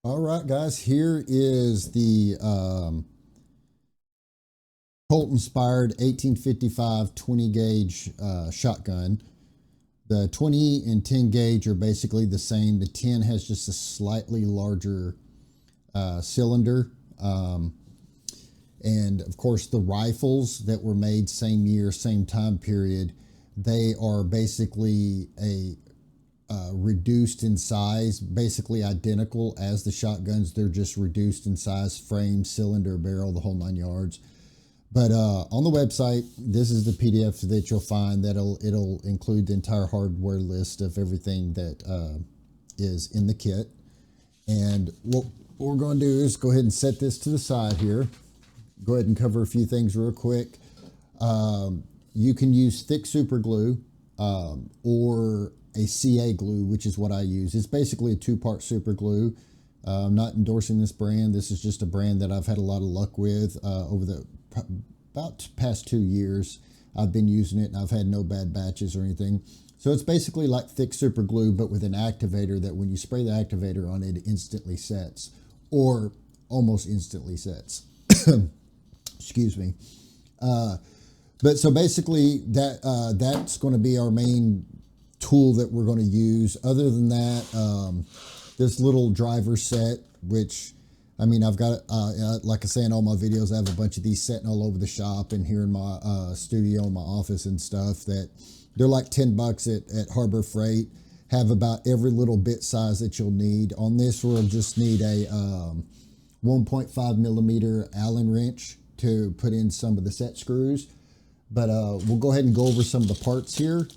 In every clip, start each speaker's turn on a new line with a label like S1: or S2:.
S1: All right, guys, here is the Colt inspired 1855 20 gauge shotgun. The 20 and 10 gauge are basically the same. The 10 has just a slightly larger cylinder. And of course, the rifles that were made same year, same time period, they are basically a reduced in size, basically identical as the shotguns. They're just reduced in size, frame, cylinder, barrel, the whole 9 yards. But on the website, this is the PDF that you'll find. It'll include the entire hardware list of everything that is in the kit. And what we're going to do is go ahead and set this to the side here. Go ahead and cover a few things real quick. You can use thick super glue or a CA glue, which is what I use. It's basically a two-part super glue. I'm not endorsing this brand. This is just a brand that I've had a lot of luck with over the about past 2 years. I've been using it and I've had no bad batches or anything. So it's basically like thick super glue, but with an activator that when you spray the activator on it, it instantly sets, or almost instantly sets. Excuse me. But so basically that's going to be our main tool that we're going to use. Other than that, this little driver set, which I mean, I've got, like I say in all my videos, I have a bunch of these sitting all over the shop and here in my studio, in my office and stuff, that they're like $10 at Harbor Freight. Have about every little bit size that you'll need. On this, we'll just need a 1.5 millimeter Allen wrench to put in some of the set screws. But we'll go ahead and go over some of the parts here.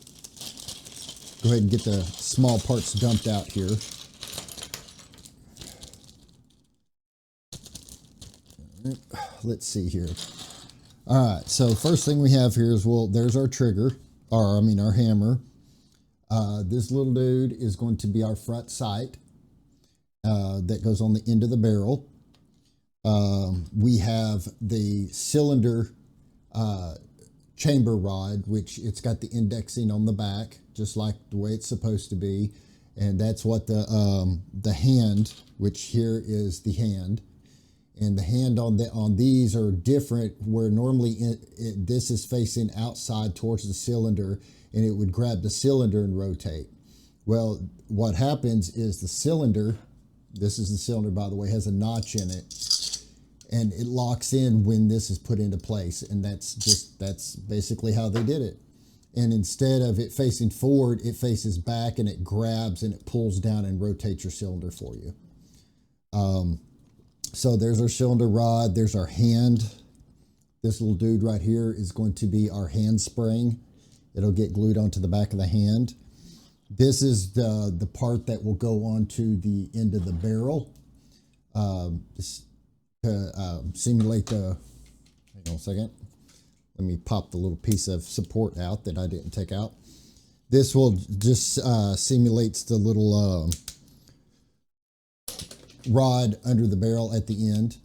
S1: Go ahead and get the small parts dumped out here. Let's see here. All right, so first thing we have here is, well, there's our trigger, or I mean our hammer. This little dude is going to be our front sight that goes on the end of the barrel. We have the cylinder chamber rod, which it's got the indexing on the back, just like the way it's supposed to be. And that's what the hand, which here is the hand. And the hand on these are different, where normally this is facing outside towards the cylinder, and it would grab the cylinder and rotate. Well, what happens is the cylinder, this is the cylinder, by the way, has a notch in it, and it locks in when this is put into place. And that's basically how they did it. And instead of it facing forward, it faces back, and it grabs and it pulls down and rotates your cylinder for you. So there's our cylinder rod. There's our hand. This little dude right here is going to be our hand spring. It'll get glued onto the back of the hand. This is the part that will go onto the end of the barrel. Just to simulate the, hang on a second. Let me pop the little piece of support out that I didn't take out. This will just simulates the little rod under the barrel at the end.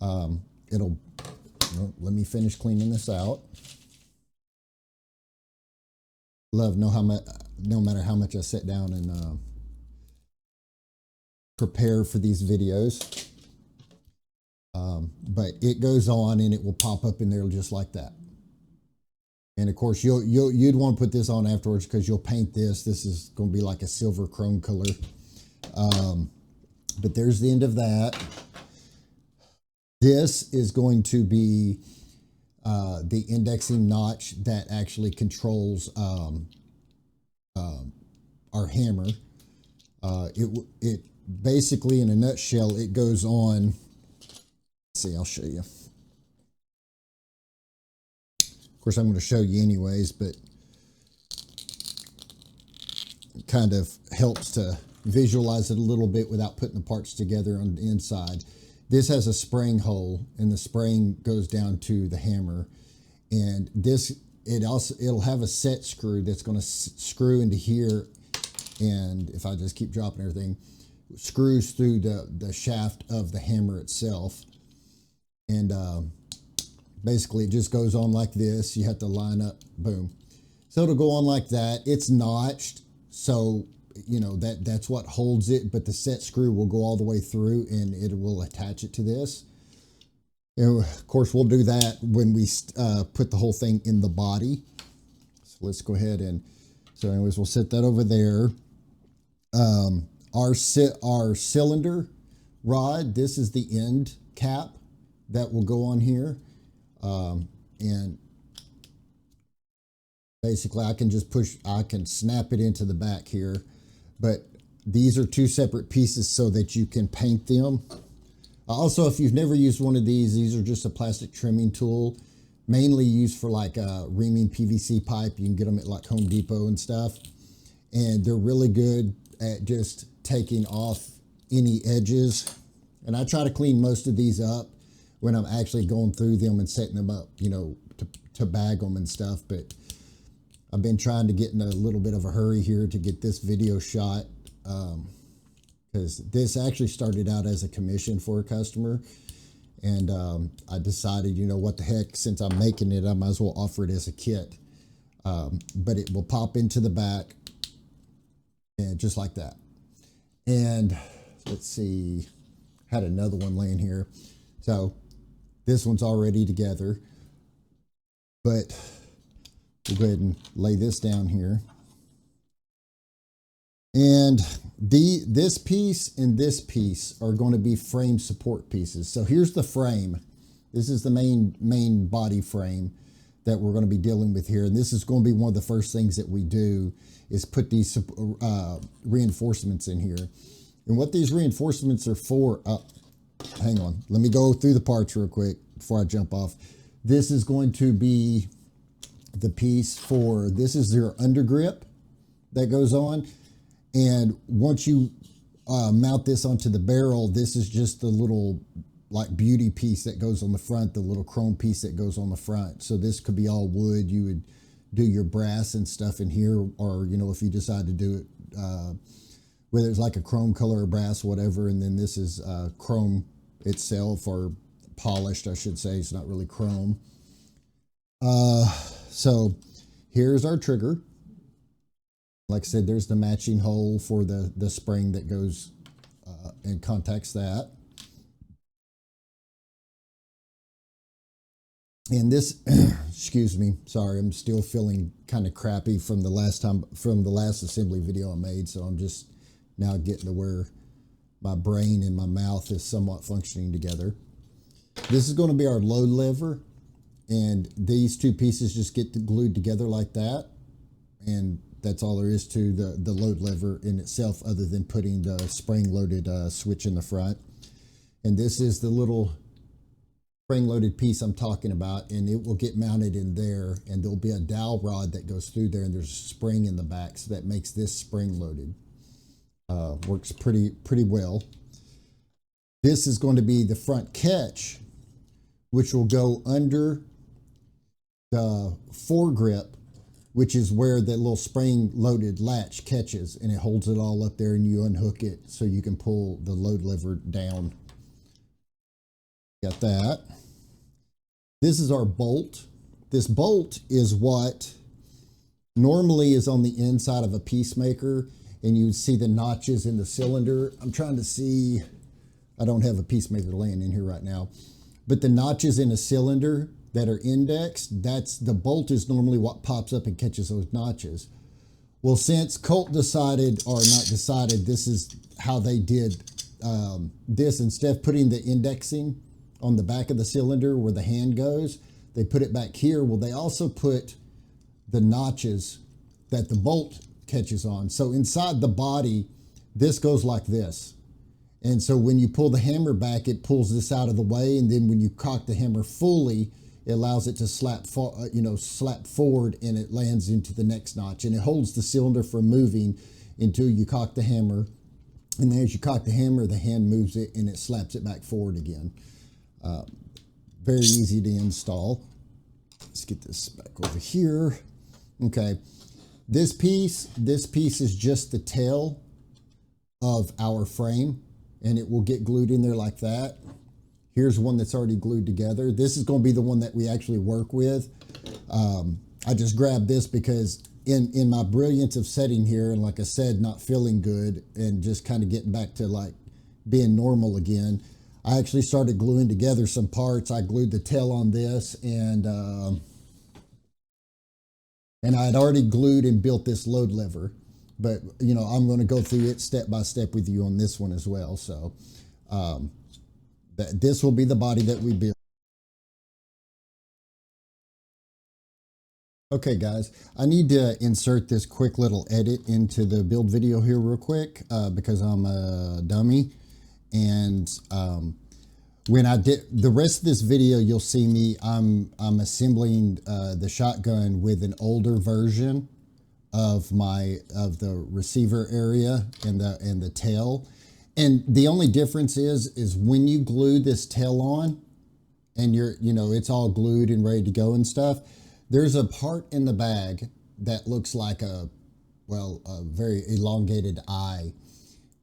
S1: Let me finish cleaning this out. Love no matter how much I sit down and prepare for these videos. But it goes on and it will pop up in there just like that. And of course you'd want to put this on afterwards, because you'll paint this. This is going to be like a silver chrome color. But there's the end of that. This is going to be the indexing notch that actually controls our hammer. It basically, in a nutshell, it goes on. Let's see, I'll show you. Of course, I'm going to show you anyways, but it kind of helps to visualize it a little bit without putting the parts together on the inside. This has a spring hole, and the spring goes down to the hammer. And this, it'll have a set screw that's going to screw into here. And if I just keep dropping everything, screws through the shaft of the hammer itself. And basically it just goes on like this. You have to line up, boom. So it'll go on like that. It's notched, so you know, that's what holds it, but the set screw will go all the way through and it will attach it to this. And of course, we'll do that when we put the whole thing in the body. So let's go ahead and, so anyways, we'll set that over there. Our cylinder rod, this is the end cap that will go on here. And basically I can just I can snap it into the back here, but these are two separate pieces so that you can paint them. Also, if you've never used one of these are just a plastic trimming tool, mainly used for like reaming PVC pipe. You can get them at like Home Depot and stuff. And they're really good at just taking off any edges. And I try to clean most of these up when I'm actually going through them and setting them up, you know, to bag them and stuff. But I've been trying to get in a little bit of a hurry here to get this video shot. Because this actually started out as a commission for a customer, and I decided, you know, what the heck, since I'm making it, I might as well offer it as a kit. But it will pop into the back, and just like that. And let's see, had another one laying here. So this one's already together, but we'll go ahead and lay this down here. And this piece and this piece are going to be frame support pieces. So here's the frame. This is the main body frame that we're going to be dealing with here. And this is going to be one of the first things that we do is put these reinforcements in here. And what these reinforcements are for, hang on, let me go through the parts real quick before I jump off. This is going to be the piece for, this is your undergrip that goes on. And once you mount this onto the barrel, this is just the little like beauty piece that goes on the front, the little chrome piece that goes on the front. So this could be all wood. You would do your brass and stuff in here, or, you know, if you decide to do it, whether it's like a chrome color or brass, whatever. And then this is chrome itself, or polished, I should say. It's not really chrome. So here's our trigger. Like I said, there's the matching hole for the spring that goes and contacts that. And this, excuse me, sorry, I'm still feeling kind of crappy from the last assembly video I made. So I'm just now getting to where my brain and my mouth is somewhat functioning together. This is going to be our load lever. And these two pieces just get glued together like that. And that's all there is to the load lever in itself, other than putting the spring-loaded switch in the front. And this is the little spring-loaded piece I'm talking about, and it will get mounted in there, and there'll be a dowel rod that goes through there, and there's a spring in the back, so that makes this spring-loaded. Works pretty well. This is going to be the front catch, which will go under the foregrip, which is where that little spring-loaded latch catches, and it holds it all up there, and you unhook it so you can pull the load lever down. Got that. This is our bolt. This bolt is what normally is on the inside of a peacemaker, and you would see the notches in the cylinder. I'm trying to see, I don't have a peacemaker laying in here right now, but the notches in a cylinder that are indexed, that's the bolt is normally what pops up and catches those notches. Well, since Colt decided, or not decided, this is how they did this, instead of putting the indexing on the back of the cylinder where the hand goes, they put it back here. Well, they also put the notches that the bolt catches on. So inside the body, this goes like this. And so when you pull the hammer back, it pulls this out of the way. And then when you cock the hammer fully, it allows it to slap forward, and it lands into the next notch. And it holds the cylinder from moving until you cock the hammer. And then as you cock the hammer, the hand moves it and it slaps it back forward again. Very easy to install. Let's get this back over here. Okay. This piece is just the tail of our frame, and it will get glued in there like that. Here's one that's already glued together. This is going to be the one that we actually work with. I just grabbed this because in my brilliance of setting here, and like I said, not feeling good and just kind of getting back to like being normal again, I actually started gluing together some parts. I glued the tail on this, and I had already glued and built this load lever, but you know, I'm going to go through it step by step with you on this one as well. So this will be the body that we build. Okay guys, I need to insert this quick little edit into the build video here real quick because I'm a dummy. And when I did the rest of this video, you'll see me, I'm assembling the shotgun with an older version of the receiver area and the tail. And the only difference is when you glue this tail on and you know, it's all glued and ready to go and stuff, there's a part in the bag that looks like a very elongated eye.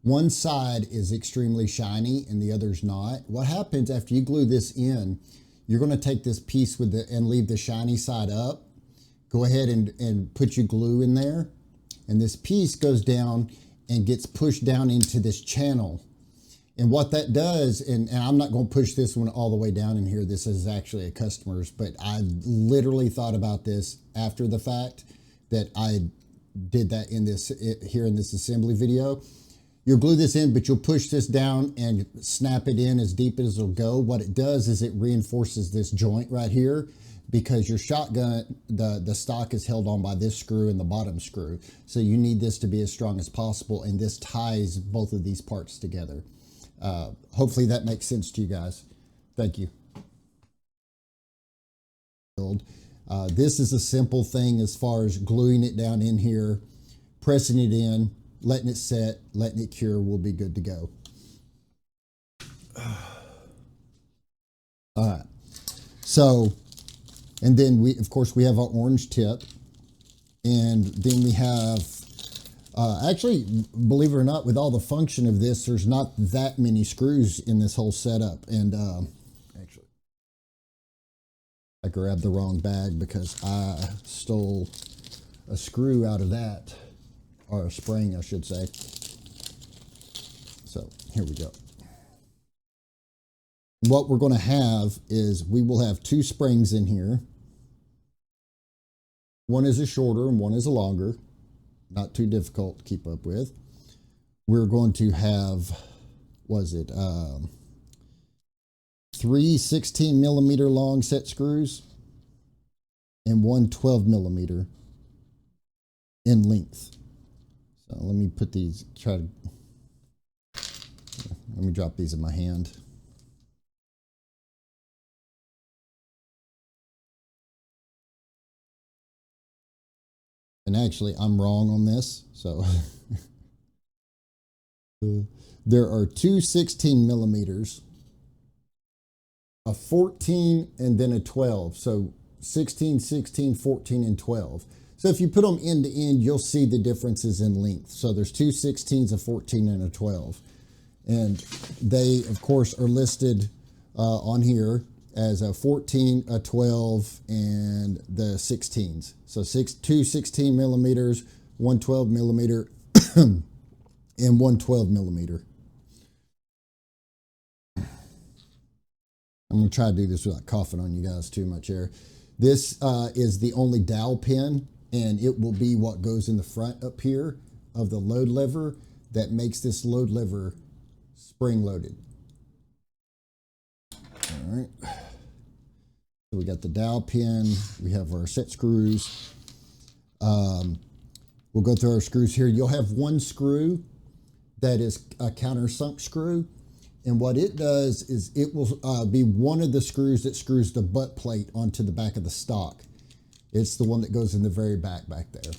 S1: One side is extremely shiny and the other's not. What happens after you glue this in, you're going to take this piece and leave the shiny side up. Go ahead and put your glue in there. And this piece goes down and gets pushed down into this channel. And what that does, and I'm not going to push this one all the way down in here. This is actually a customer's, but I literally thought about this after the fact that I did that here in this assembly video. You'll glue this in, but you'll push this down and snap it in as deep as it'll go. What it does is it reinforces this joint right here, because your shotgun, the stock is held on by this screw and the bottom screw. So you need this to be as strong as possible, and this ties both of these parts together. Hopefully that makes sense to you guys. Thank you. This is a simple thing as far as gluing it down in here, pressing it in, letting it set, letting it cure. We'll be good to go. All right. So, and then of course we have our orange tip, and then we have, actually, believe it or not, with all the function of this, there's not that many screws in this whole setup. And actually, I grabbed the wrong bag because I stole a screw out of that, or a spring, I should say. So here we go. What we're going to have is we will have two springs in here. One is a shorter and one is a longer. Not too difficult to keep up with. We're going to have, three 16 millimeter long set screws and one 12 millimeter in length. So let me put these, let me drop these in my hand. And actually, I'm wrong on this. So there are two 16 millimeters, a 14, and then a 12. So 16, 16, 14, and 12. So if you put them end to end, you'll see the differences in length. So there's two 16s, a 14, and a 12. And they, of course, are listed on here as a 14, a 12, and the 16s. So two 16 millimeters, one 12 millimeter, and one 12 millimeter. I'm going to try to do this without coughing on you guys too much here. This is the only dowel pin, and it will be what goes in the front up here of the load lever that makes this load lever spring-loaded. All right. So we got the dowel pin. We have our set screws. We'll go through our screws here. You'll have one screw that is a countersunk screw. And what it does is it will be one of the screws that screws the butt plate onto the back of the stock. It's the one that goes in the very back there.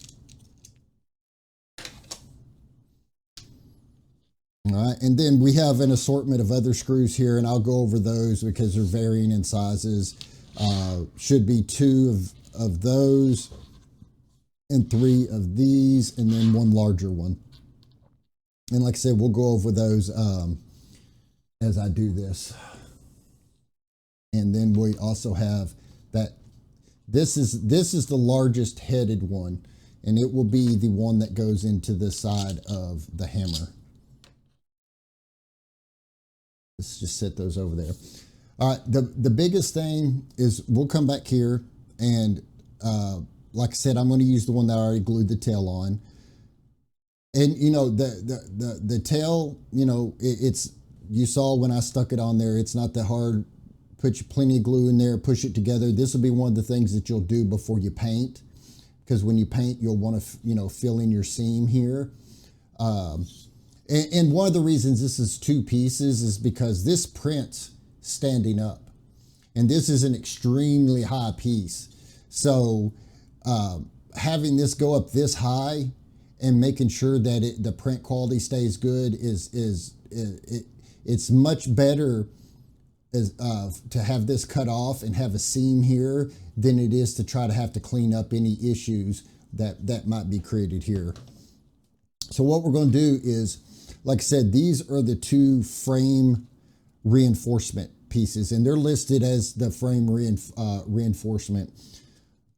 S1: All right, and then we have an assortment of other screws here, and I'll go over those because they're varying in sizes. Should be two of those and three of these, and then one larger one. And like I said, we'll go over those as I do this. And then we also have that this is the largest headed one. and it will be the one that goes into the side of the hammer. Let's just set those over there. All right, the biggest thing is we'll come back here, and like I said, I'm going to use the one that I already glued the tail on. And you know, the tail, you know, it's, you saw when I stuck it on there, it's not that hard. Put plenty of glue in there, push it together. This will be one of the things that you'll do before you paint, because when you paint, you'll want to, you know, fill in your seam here. And one of the reasons this is two pieces is because this print's standing up, and this is an extremely high piece. So having this go up this high and making sure that the print quality stays good it's much better to have this cut off and have a seam here than it is to try to have to clean up any issues that might be created here. So what we're going to do is, like I said, these are the two frame reinforcement pieces, and they're listed as the frame reinforcement.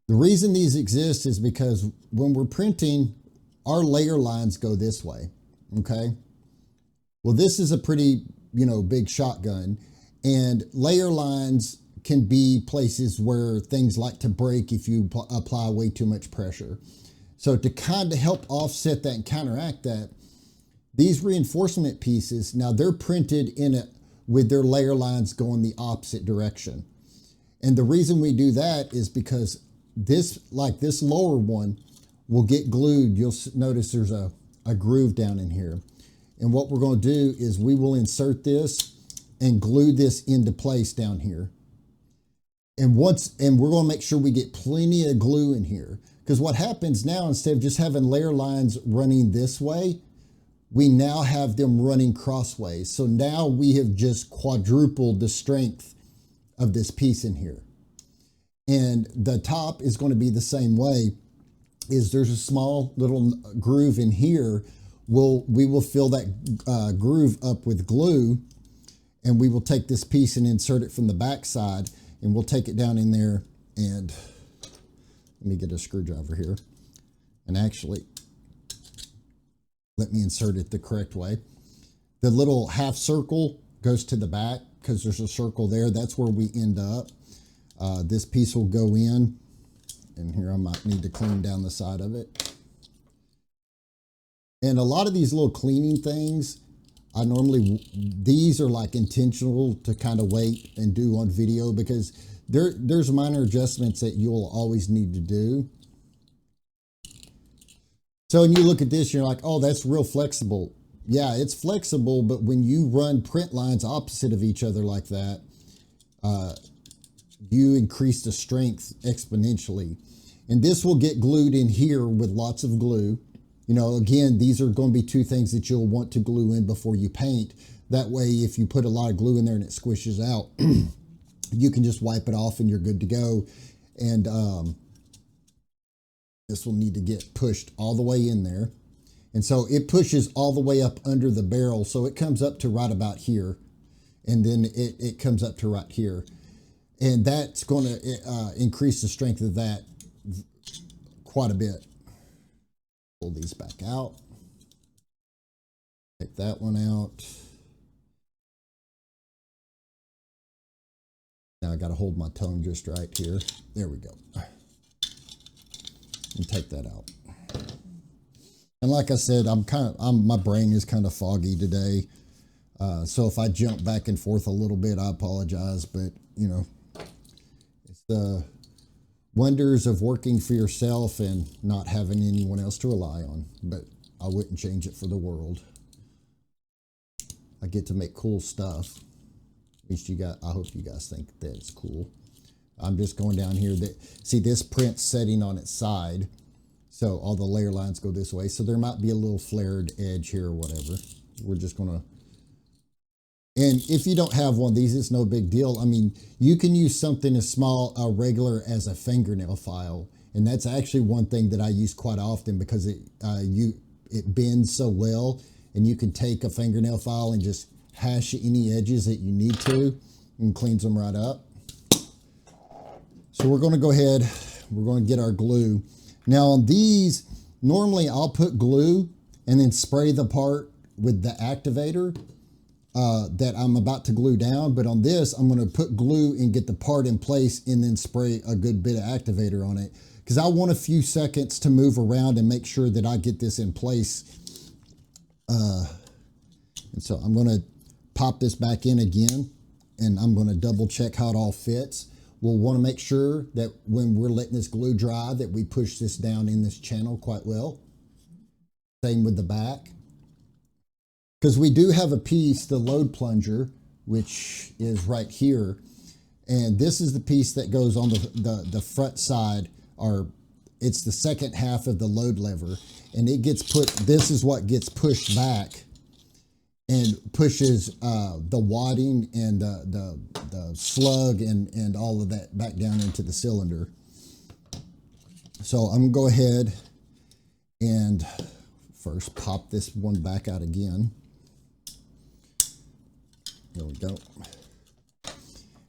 S1: The reason these exist is because when we're printing, our layer lines go this way, okay? Well, this is a pretty, you know, big shotgun, and layer lines can be places where things like to break if you apply way too much pressure. So to kind of help offset that and counteract that, these reinforcement pieces, now they're printed in it with their layer lines going the opposite direction. And the reason we do that is because this, like this lower one, will get glued. You'll notice there's a groove down in here. And what we're going to do is we will insert this and glue this into place down here. And we're going to make sure we get plenty of glue in here. Because what happens now, instead of just having layer lines running this way, we now have them running crossways. So now we have just quadrupled the strength of this piece in here. And the top is going to be the same way. Is there's a small little groove in here. We will fill that groove up with glue, and we will take this piece and insert it from the back side, and we'll take it down in there. And let me get a screwdriver here, and actually let me insert it the correct way. The little half circle goes to the back because there's a circle there. That's where we end up. This piece will go in, and here I might need to clean down the side of it. And a lot of these little cleaning things, these are like intentional to kind of wait and do on video, because there's minor adjustments that you'll always need to do. So when you look at this, you're like, oh, that's real flexible. Yeah, it's flexible, but when you run print lines opposite of each other like that, you increase the strength exponentially. And this will get glued in here with lots of glue. You know, again, these are going to be two things that you'll want to glue in before you paint. That way, if you put a lot of glue in there and it squishes out, you can just wipe it off and you're good to go. And this will need to get pushed all the way in there. And so it pushes all the way up under the barrel. So it comes up to right about here. And then it comes up to right here. And that's going to increase the strength of that quite a bit. Pull these back out. Take that one out. Now I got to hold my tongue just right here. There we go. And take that out. And like I said, my brain is kind of foggy today. So if I jump back and forth a little bit, I apologize. But, you know, it's the wonders of working for yourself and not having anyone else to rely on. But I wouldn't change it for the world. I get to make cool stuff. At least I hope you guys think that it's cool. I'm just going down here. See, this print's setting on its side. So all the layer lines go this way. So there might be a little flared edge here or whatever. We're just going to... And if you don't have one of these, it's no big deal. I mean, you can use something as small, regular as a fingernail file. And that's actually one thing that I use quite often, because it bends so well. And you can take a fingernail file and just hash any edges that you need to, and cleans them right up. So we're going to go ahead, we're going to get our glue. Now on these, Normally I'll put glue and then spray the part with the activator that I'm about to glue down. But on this, I'm going to put glue and get the part in place and then spray a good bit of activator on it, because I want a few seconds to move around and make sure that I get this in place. And so I'm going to pop this back in again, and I'm going to double check how it all fits. We'll want to make sure that when we're letting this glue dry that we push this down in this channel quite well. Same with the back. Because we do have a piece, the load plunger, which is right here. And this is the piece that goes on the front side, or it's the second half of the load lever. And it gets put, this is what gets pushed back and pushes the wadding and the slug and all of that back down into the cylinder. So I'm gonna go ahead and first pop this one back out again. There we go.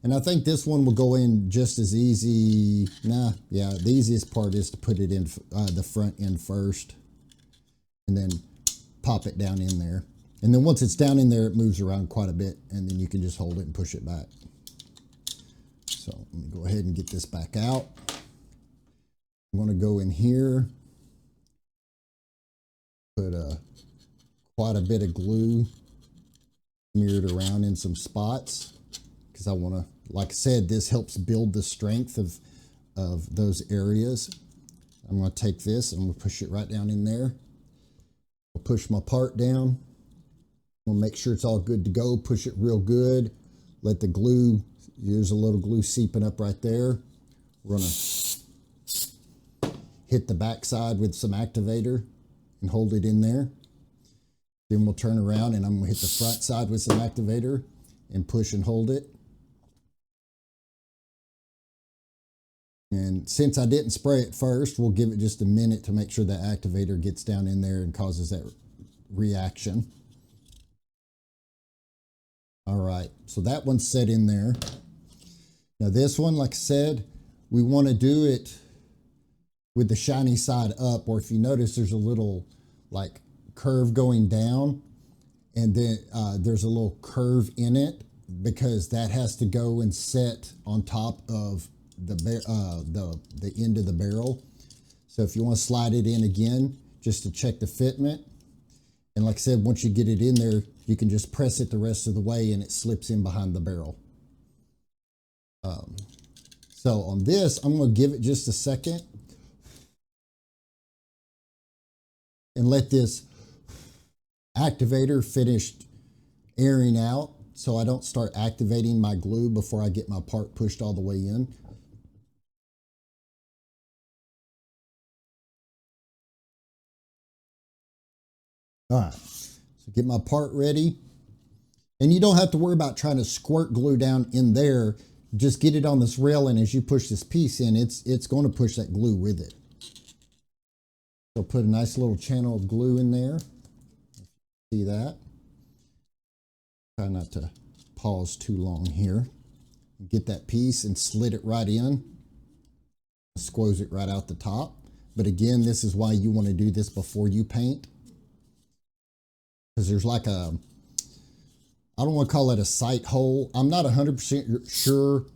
S1: And I think this one will go in just as easy. Nah, yeah, the easiest part is to put it in the front end first and then pop it down in there. And then once it's down in there, it moves around quite a bit, and then you can just hold it and push it back. So let me go ahead and get this back out. I'm going to go in here, put quite a bit of glue smeared around in some spots, because I want to, like I said, this helps build the strength of those areas. I'm going to take this and I'm going to push it right down in there. I'll push my part down. I'm going to make sure it's all good to go. Push it real good. Let the glue, there's a little glue seeping up right there. We're going to hit the back side with some activator and hold it in there. Then we'll turn around and I'm going to hit the front side with some activator and push and hold it. And since I didn't spray it first, we'll give it just a minute to make sure that activator gets down in there and causes that reaction. All right, so that one's set in there. Now this one, like I said, we want to do it with the shiny side up, or if you notice there's a little like curve going down, and then there's a little curve in it, because that has to go and set on top of the end of the barrel. So if you want to slide it in again just to check the fitment, and like I said, once you get it in there, you can just press it the rest of the way and it slips in behind the barrel. So on this, I'm going to give it just a second and let this activator finish airing out, so I don't start activating my glue before I get my part pushed all the way in. All right, so get my part ready. And you don't have to worry about trying to squirt glue down in there. Just get it on this rail, and as you push this piece in, it's going to push that glue with it. So put a nice little channel of glue in there. See that? Try not to pause too long here. Get that piece and slid it right in. Squoze it right out the top. But again, this is why you want to do this before you paint, because there's like a, I don't want to call it a sight hole. I'm not 100% sure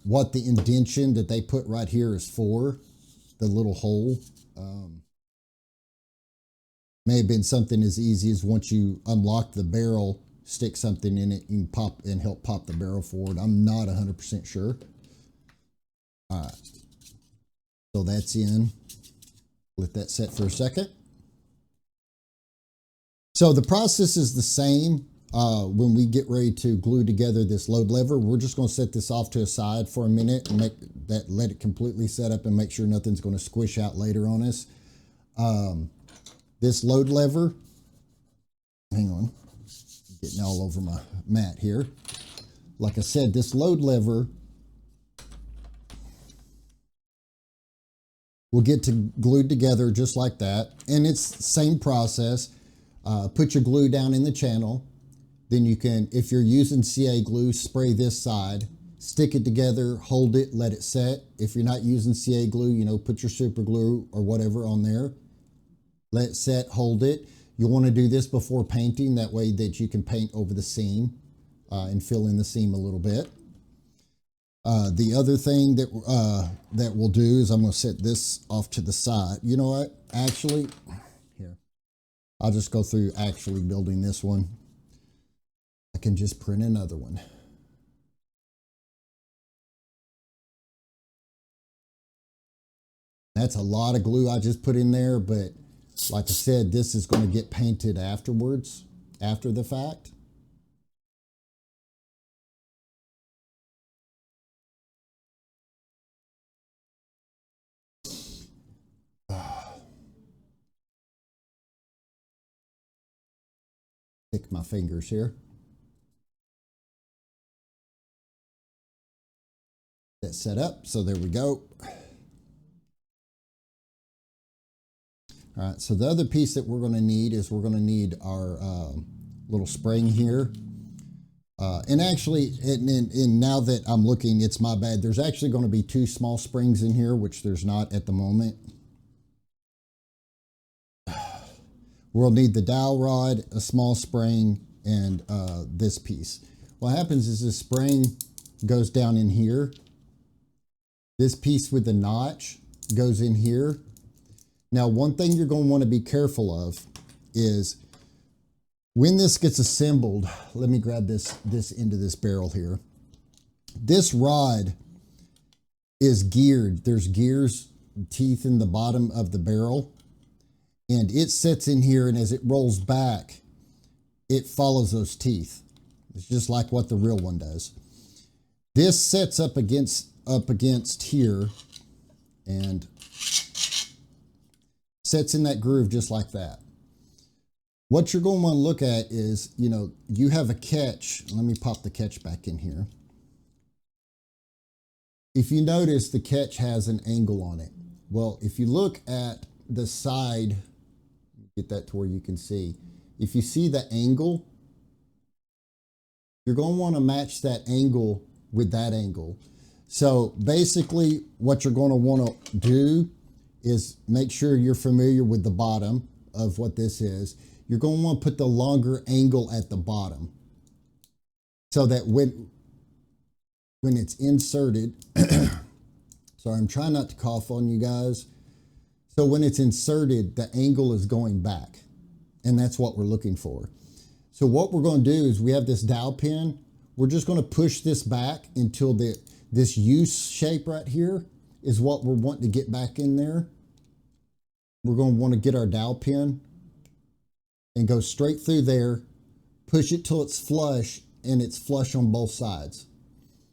S1: what the indentation that they put right here is for, the little hole. May have been something as easy as once you unlock the barrel, stick something in it and pop and help pop the barrel forward. I'm not 100% sure. All right, so that's in. Let that set for a second. So the process is the same when we get ready to glue together this load lever. We're just going to set this off to a side for a minute and let it completely set up and make sure nothing's going to squish out later on us. This load lever, hang on, getting all over my mat here. Like I said, this load lever will get glued together just like that. And it's the same process. Put your glue down in the channel. Then you can, if you're using CA glue, spray this side stick it together, hold it, let it set. If you're not using CA glue, you know, put your super glue or whatever on there. Let it set, hold it. You'll want to do this before painting, that way that you can paint over the seam and fill in the seam a little bit. The other thing that we'll do is I'm going to set this off to the side. You know what? Actually, here, I'll just go through actually building this one. I can just print another one. That's a lot of glue I just put in there, but like I said, this is going to get painted afterwards, after the fact. Stick my fingers here. That's set up, so there we go. All right, so the other piece that we're going to need is we're going to need our little spring here. And actually, and now that I'm looking, it's my bad. There's actually going to be 2 small springs in here, which there's not at the moment. We'll need the dowel rod, a small spring, and this piece. What happens is this spring goes down in here. This piece with the notch goes in here. Now, one thing you're going to want to be careful of is when this gets assembled, let me grab this into this barrel here. This rod is geared. There's gears, teeth in the bottom of the barrel, and it sits in here, and as it rolls back, it follows those teeth. It's just like what the real one does. This sets up against here and sets in that groove just like that. What you're going to want to look at is, you know, you have a catch. Let me pop the catch back in here. If you notice, the catch has an angle on it. Well, if you look at the side, get that to where you can see. If you see the angle, you're going to want to match that angle with that angle. So basically what you're going to want to do is make sure you're familiar with the bottom of what this is. You're going to want to put the longer angle at the bottom so that when it's inserted, sorry, I'm trying not to cough on you guys. So when it's inserted, the angle is going back, and that's what we're looking for. So what we're going to do is we have this dowel pin. We're just going to push this back until this U shape right here is what we're wanting to get back in there. We're going to want to get our dowel pin and go straight through there, push it till it's flush, and it's flush on both sides.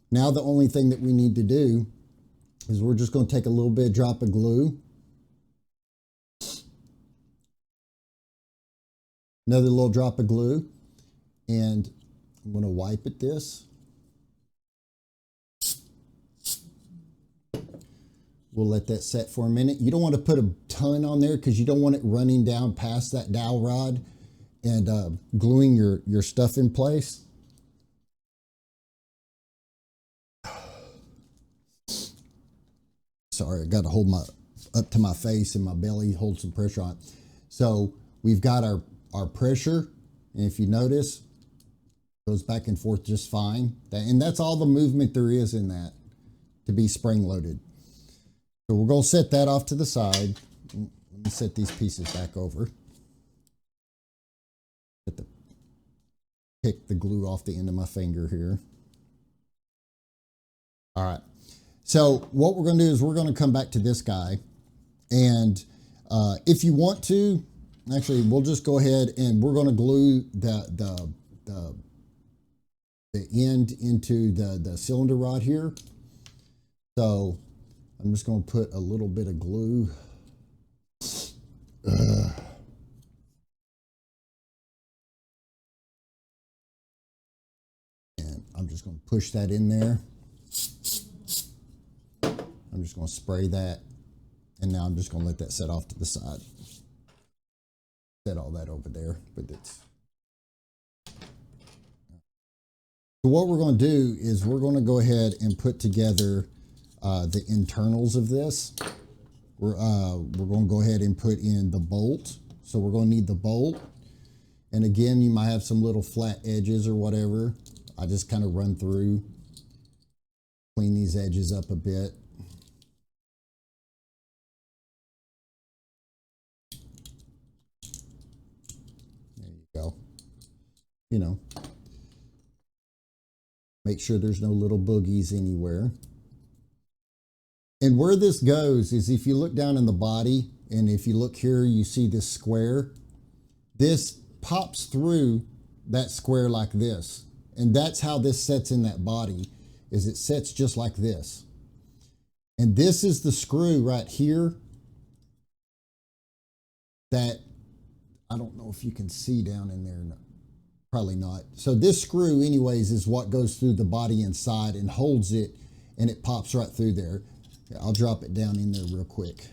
S1: Now the only thing that we need to do is we're just going to take a little bit drop of glue, another little drop of glue, and I'm going to wipe at this. We'll let that set for a minute. You don't want to put a ton on there because you don't want it running down past that dowel rod and gluing your stuff in place. Sorry, I got to hold up to my face and my belly, hold some pressure on it. So we've got our pressure, and if you notice, it goes back and forth just fine. And that's all the movement there is in that to be spring-loaded. So we're going to set that off to the side. Let me set these pieces back over. Pick the glue off the end of my finger here. All right. So what we're going to do is we're going to come back to this guy. And if you want to, actually, we'll just go ahead and we're going to glue the end into the cylinder rod here. So I'm just going to put a little bit of glue. And I'm just going to push that in there. I'm just going to spray that. And now I'm just going to let that set off to the side. Set all that over there with it. So what we're going to do is we're going to go ahead and put together the internals of this. We're going to go ahead and put in the bolt. So we're going to need the bolt. And again, you might have some little flat edges or whatever. I just kind of run through, clean these edges up a bit. There you go. You know, make sure there's no little boogies anywhere. And where this goes is if you look down in the body, and if you look here, you see this square. This pops through that square like this. And that's how this sets in that body, is it sets just like this. And this is the screw right here that, I don't know if you can see down in there. No, probably not. So this screw anyways is what goes through the body inside and holds it, and it pops right through there. I'll drop it down in there real quick.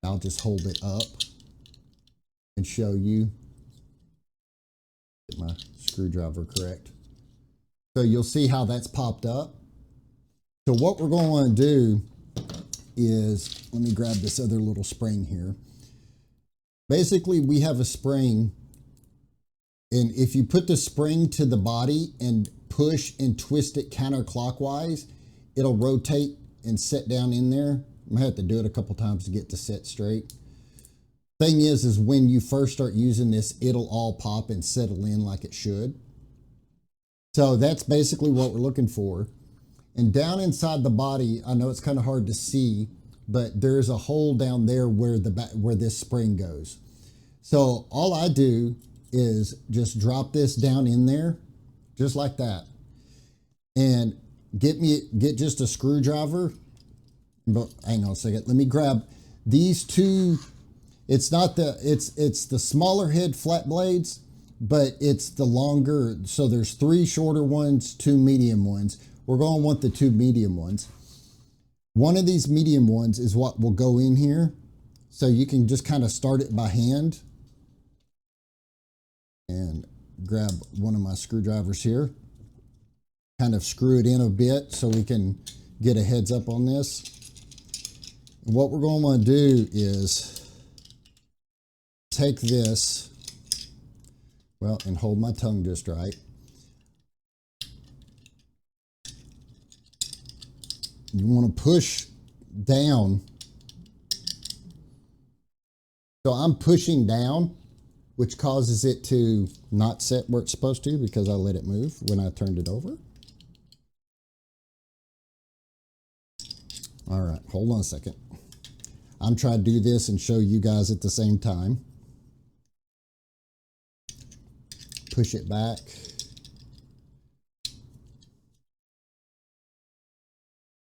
S1: I'll just hold it up and show you. Get my screwdriver correct. So you'll see how that's popped up. So what we're going to do is, let me grab this other little spring here. Basically, we have a spring, and if you put the spring to the body and push and twist it counterclockwise, it'll rotate and set down in there. I'm gonna have to do it a couple times to get to set straight. Thing is when you first start using this, it'll all pop and settle in like it should. So that's basically what we're looking for. And down inside the body, I know it's kind of hard to see, but there's a hole down there where where this spring goes. So all I do is just drop this down in there, just like that, and get just a screwdriver. But hang on a second. Let me grab these two. It's the smaller head flat blades, but it's the longer. So there's 3 shorter ones, 2 medium ones. We're going to want the 2 medium ones. One of these medium ones is what will go in here. So you can just kind of start it by hand and grab one of my screwdrivers here. Kind of screw it in a bit so we can get a heads up on this. And what we're going to want to do is take this, well, and hold my tongue just right. You want to push down. So I'm pushing down, which causes it to not set where it's supposed to because I let it move when I turned it over. All right, hold on a second. I'm trying to do this and show you guys at the same time. Push it back.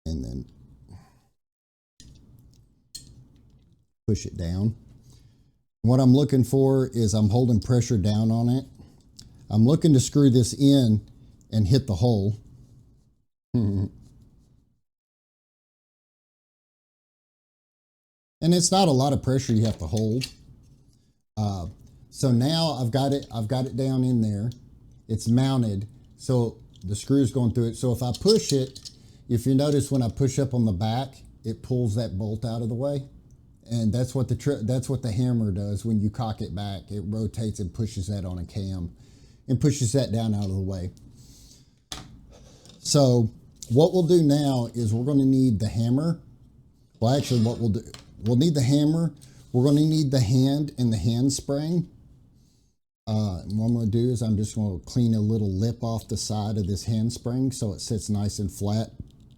S1: And then push it down. What I'm looking for is I'm holding pressure down on it. I'm looking to screw this in and hit the hole. And it's not a lot of pressure you have to hold. So now I've got it down in there. It's mounted, so the screw's going through it. So if I push it, if you notice when I push up on the back, it pulls that bolt out of the way. And that's what the hammer does when you cock it back. It rotates and pushes that on a cam and pushes that down out of the way. So what we'll do now is we're going to need the hammer. Well, actually what we'll need the hammer. We're going to need the hand and the handspring. What I'm going to do is I'm just going to clean a little lip off the side of this handspring so it sits nice and flat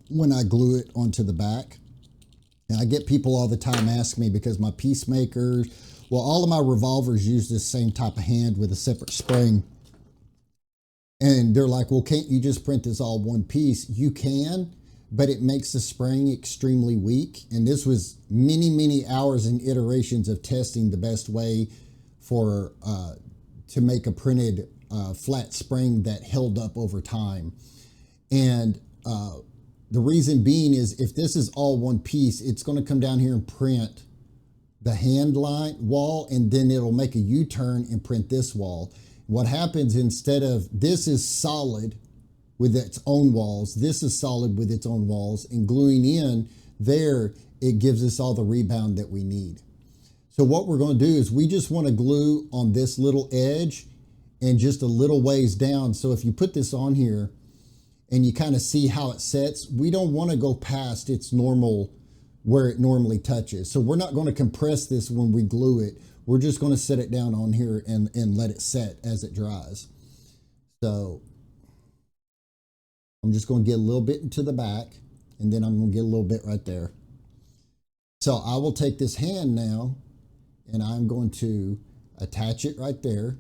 S1: when I glue it onto the back. And I get people all the time ask me because my peacemakers, well, all of my revolvers use this same type of hand with a separate spring. And they're like, well, can't you just print this all one piece? You can, but it makes the spring extremely weak. And this was many, many hours and iterations of testing the best way for to make a printed flat spring that held up over time. And the reason being is if this is all one piece, it's going to come down here and print the hand line wall, and then it'll make a U-turn and print this wall. What happens, instead of, this is solid with its own walls, this is solid with its own walls, and gluing in there, it gives us all the rebound that we need. So what we're going to do is we just want to glue on this little edge and just a little ways down. So if you put this on here and you kind of see how it sets, we don't want to go past its normal, where it normally touches. So we're not going to compress this when we glue it. We're just going to set it down on here and let it set as it dries. So I'm just going to get a little bit into the back, and then I'm going to get a little bit right there. So I will take this hand now, and I'm going to attach it right there.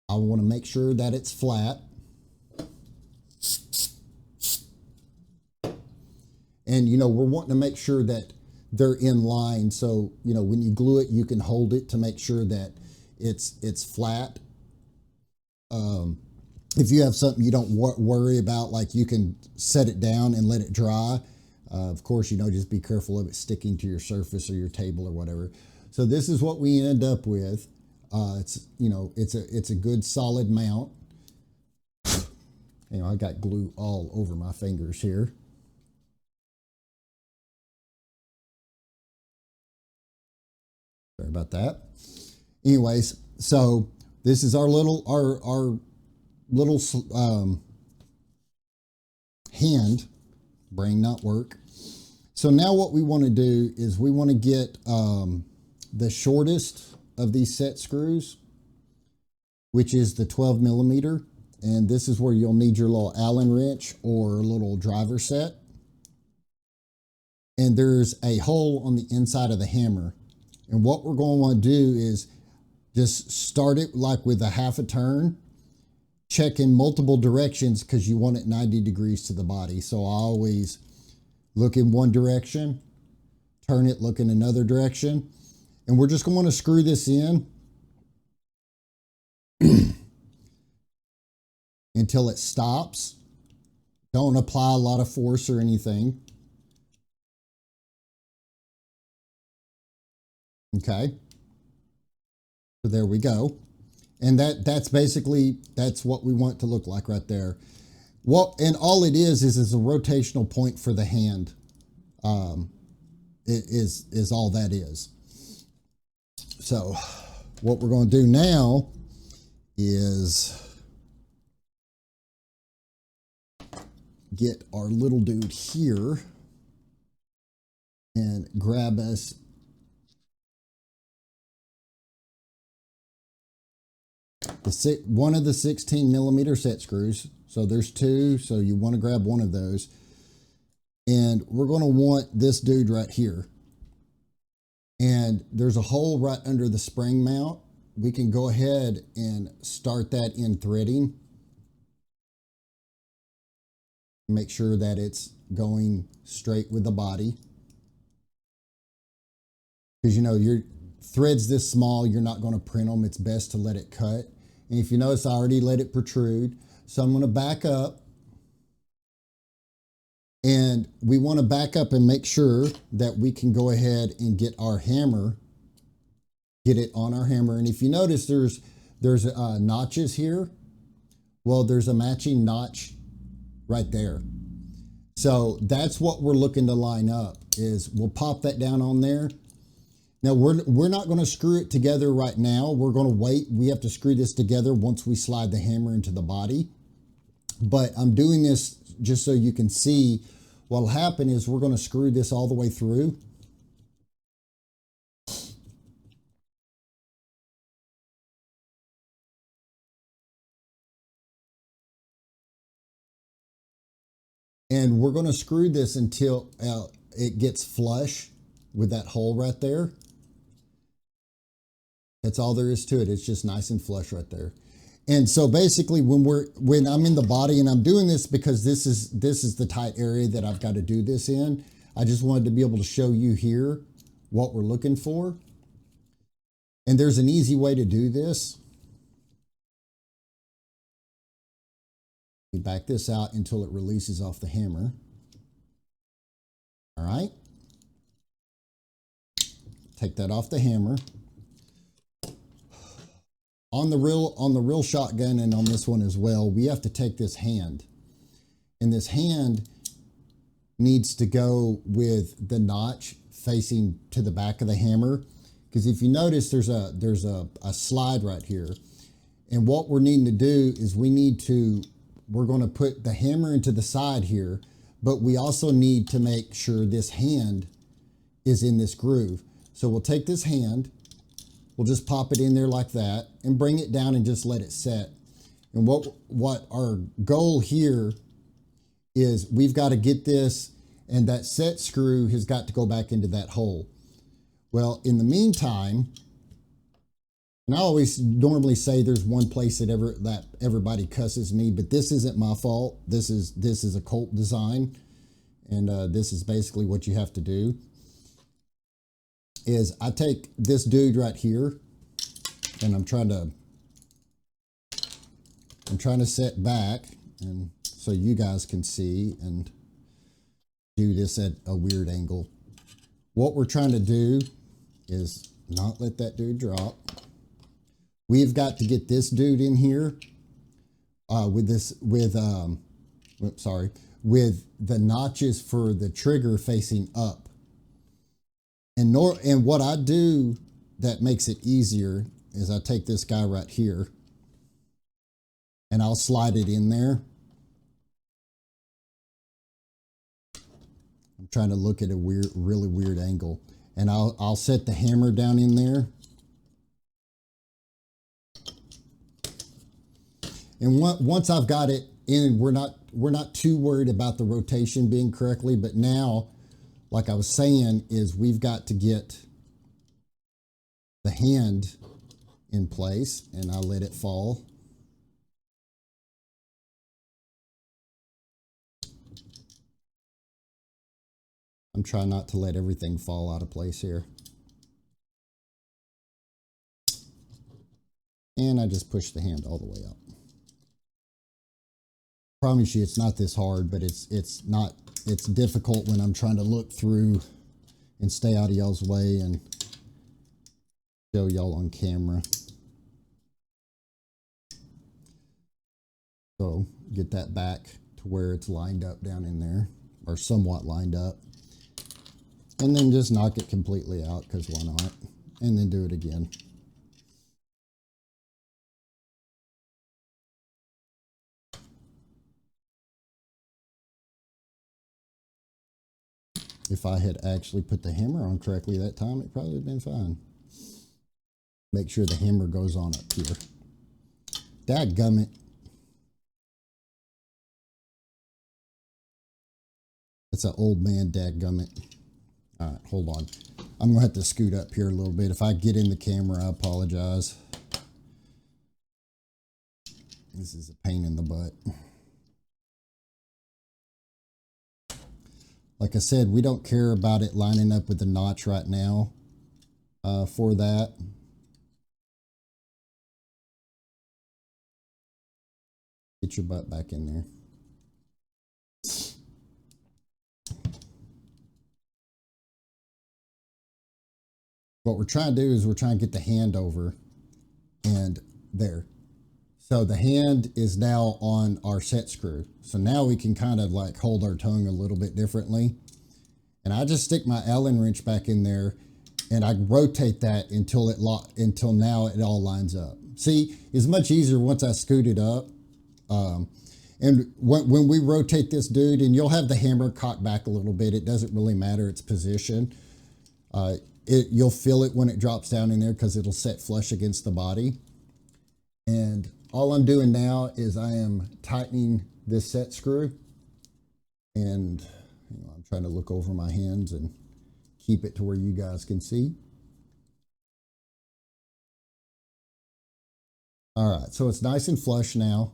S1: I want to make sure that it's flat. And, you know, we're wanting to make sure that they're in line. So, you know, when you glue it, you can hold it to make sure that it's flat. If you have something you don't worry about, like you can set it down and let it dry. Of course, you know, just be careful of it sticking to your surface or your table or whatever. So this is what we end up with. It's, you know, it's a good solid mount. You know, I got glue all over my fingers here. Sorry about that. Anyways, so this is our little hand, brain not work. So now what we want to do is we want to get the shortest of these set screws, which is the 12 millimeter. And this is where you'll need your little Allen wrench or little driver set. And there's a hole on the inside of the hammer. And what we're going to want to do is just start it like with a half a turn, check in multiple directions because you want it 90 degrees to the body. So I always look in one direction, turn it, look in another direction. And we're just going to screw this in until it stops. Don't apply a lot of force or anything. Okay. So there we go. And that's basically, that's what we want it to look like right there. Well, and all it is a rotational point for the hand. It is all that is. So what we're going to do now is get our little dude here and grab us one of the 16 millimeter set screws. So there's two, so you want to grab one of those. And we're going to want this dude right here. And there's a hole right under the spring mount. We can go ahead and start that in threading. Make sure that it's going straight with the body. Because, you know, your threads this small, you're not going to print them. It's best to let it cut. And if you notice, I already let it protrude. So I'm going to back up. And we want to back up and make sure that we can go ahead and get our hammer, get it on our hammer. And if you notice, there's notches here. Well, there's a matching notch right there. So that's what we're looking to line up, is we'll pop that down on there. Now we're not going to screw it together right now. We're going to wait. We have to screw this together once we slide the hammer into the body. But I'm doing this just so you can see what'll happen is we're going to screw this all the way through. And we're going to screw this until it gets flush with that hole right there. That's all there is to it. It's just nice and flush right there. And so basically when I'm in the body, and I'm doing this because this is the tight area that I've got to do this in. I just wanted to be able to show you here what we're looking for. And there's an easy way to do this. We back this out until it releases off the hammer. All right. Take that off the hammer. on the real shotgun and on this one as well, we have to take this hand. And this hand needs to go with the notch facing to the back of the hammer. Because if you notice, there's a slide right here. And what we're needing to do is we're going to put the hammer into the side here, but we also need to make sure this hand is in this groove. So we'll take this hand, we'll just pop it in there like that and bring it down and just let it set. And what our goal here is, we've got to get this, and that set screw has got to go back into that hole. Well, in the meantime, and I always normally say there's one place that everybody cusses me, but this isn't my fault. This is a Colt design, and this is basically what you have to do. Is I take this dude right here, and I'm trying to set back, and so you guys can see and do this at a weird angle. What we're trying to do is not let that dude drop. We've got to get this dude in here with the notches for the trigger facing up. And what I do that makes it easier is I take this guy right here and I'll slide it in there. I'm trying to look at a really weird angle, and I'll set the hammer down in there. And once I've got it in, we're not too worried about the rotation being correctly. But now, like I was saying, is we've got to get the hand in place, and I let it fall. I'm trying not to let everything fall out of place here. And I just push the hand all the way up. Promise you it's not this hard, but it's difficult when I'm trying to look through and stay out of y'all's way and show y'all on camera. So get that back to where it's lined up down in there, or somewhat lined up. And then just knock it completely out, because why not? And then do it again. If I had actually put the hammer on correctly that time, it probably would have been fine. Make sure the hammer goes on up here. Dadgummit. That's an old man dadgummit. All right, hold on. I'm going to have to scoot up here a little bit. If I get in the camera, I apologize. This is a pain in the butt. Like I said, we don't care about it lining up with the notch right now for that. Get your butt back in there. What we're trying to do is we're trying to get the hand over, and there. So the hand is now on our set screw. So now we can kind of like hold our tongue a little bit differently. And I just stick my Allen wrench back in there, and I rotate that until now it all lines up. See, it's much easier once I scoot it up. And when we rotate this dude, and you'll have the hammer cocked back a little bit, it doesn't really matter its position. You'll feel it when it drops down in there because it'll set flush against the body. And all I'm doing now is I am tightening this set screw. And I'm trying to look over my hands and keep it to where you guys can see. All right, so it's nice and flush now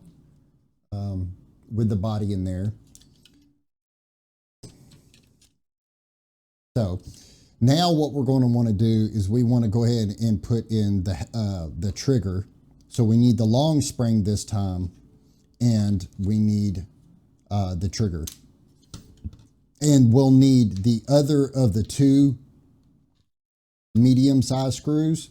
S1: with the body in there. So now what we're going to want to do is we want to go ahead and put in the trigger. So we need the long spring this time, and we need the trigger. And we'll need the other of the two medium-sized screws.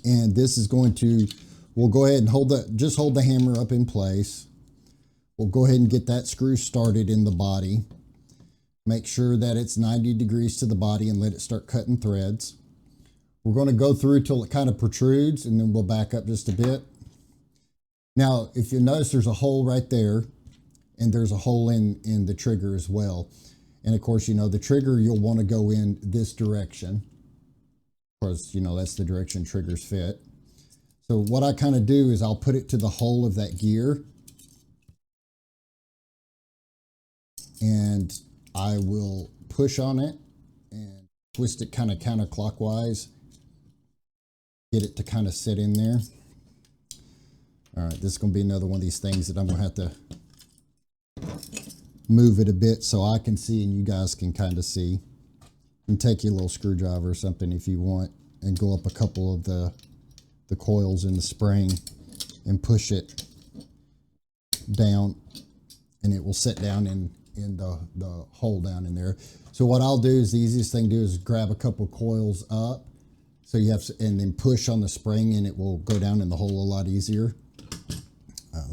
S1: And this is going to, we'll go ahead and just hold the hammer up in place. We'll go ahead and get that screw started in the body. Make sure that it's 90 degrees to the body and let it start cutting threads. We're going to go through till it kind of protrudes, and then we'll back up just a bit. Now, if you notice, there's a hole right there, and there's a hole in the trigger as well. And of course, you know, the trigger, you'll want to go in this direction. Of course, you know, that's the direction triggers fit. So what I kind of do is I'll put it to the hole of that gear, and I will push on it and twist it kind of counterclockwise. Get it to kind of sit in there. All right, this is going to be another one of these things that I'm going to have to move it a bit so I can see and you guys can kind of see. You can take your little screwdriver or something if you want and go up a couple of the coils in the spring and push it down, and it will sit down in the hole down in there. So what I'll do is the easiest thing to do is grab a couple coils up. So you have to, and then push on the spring, and it will go down in the hole a lot easier.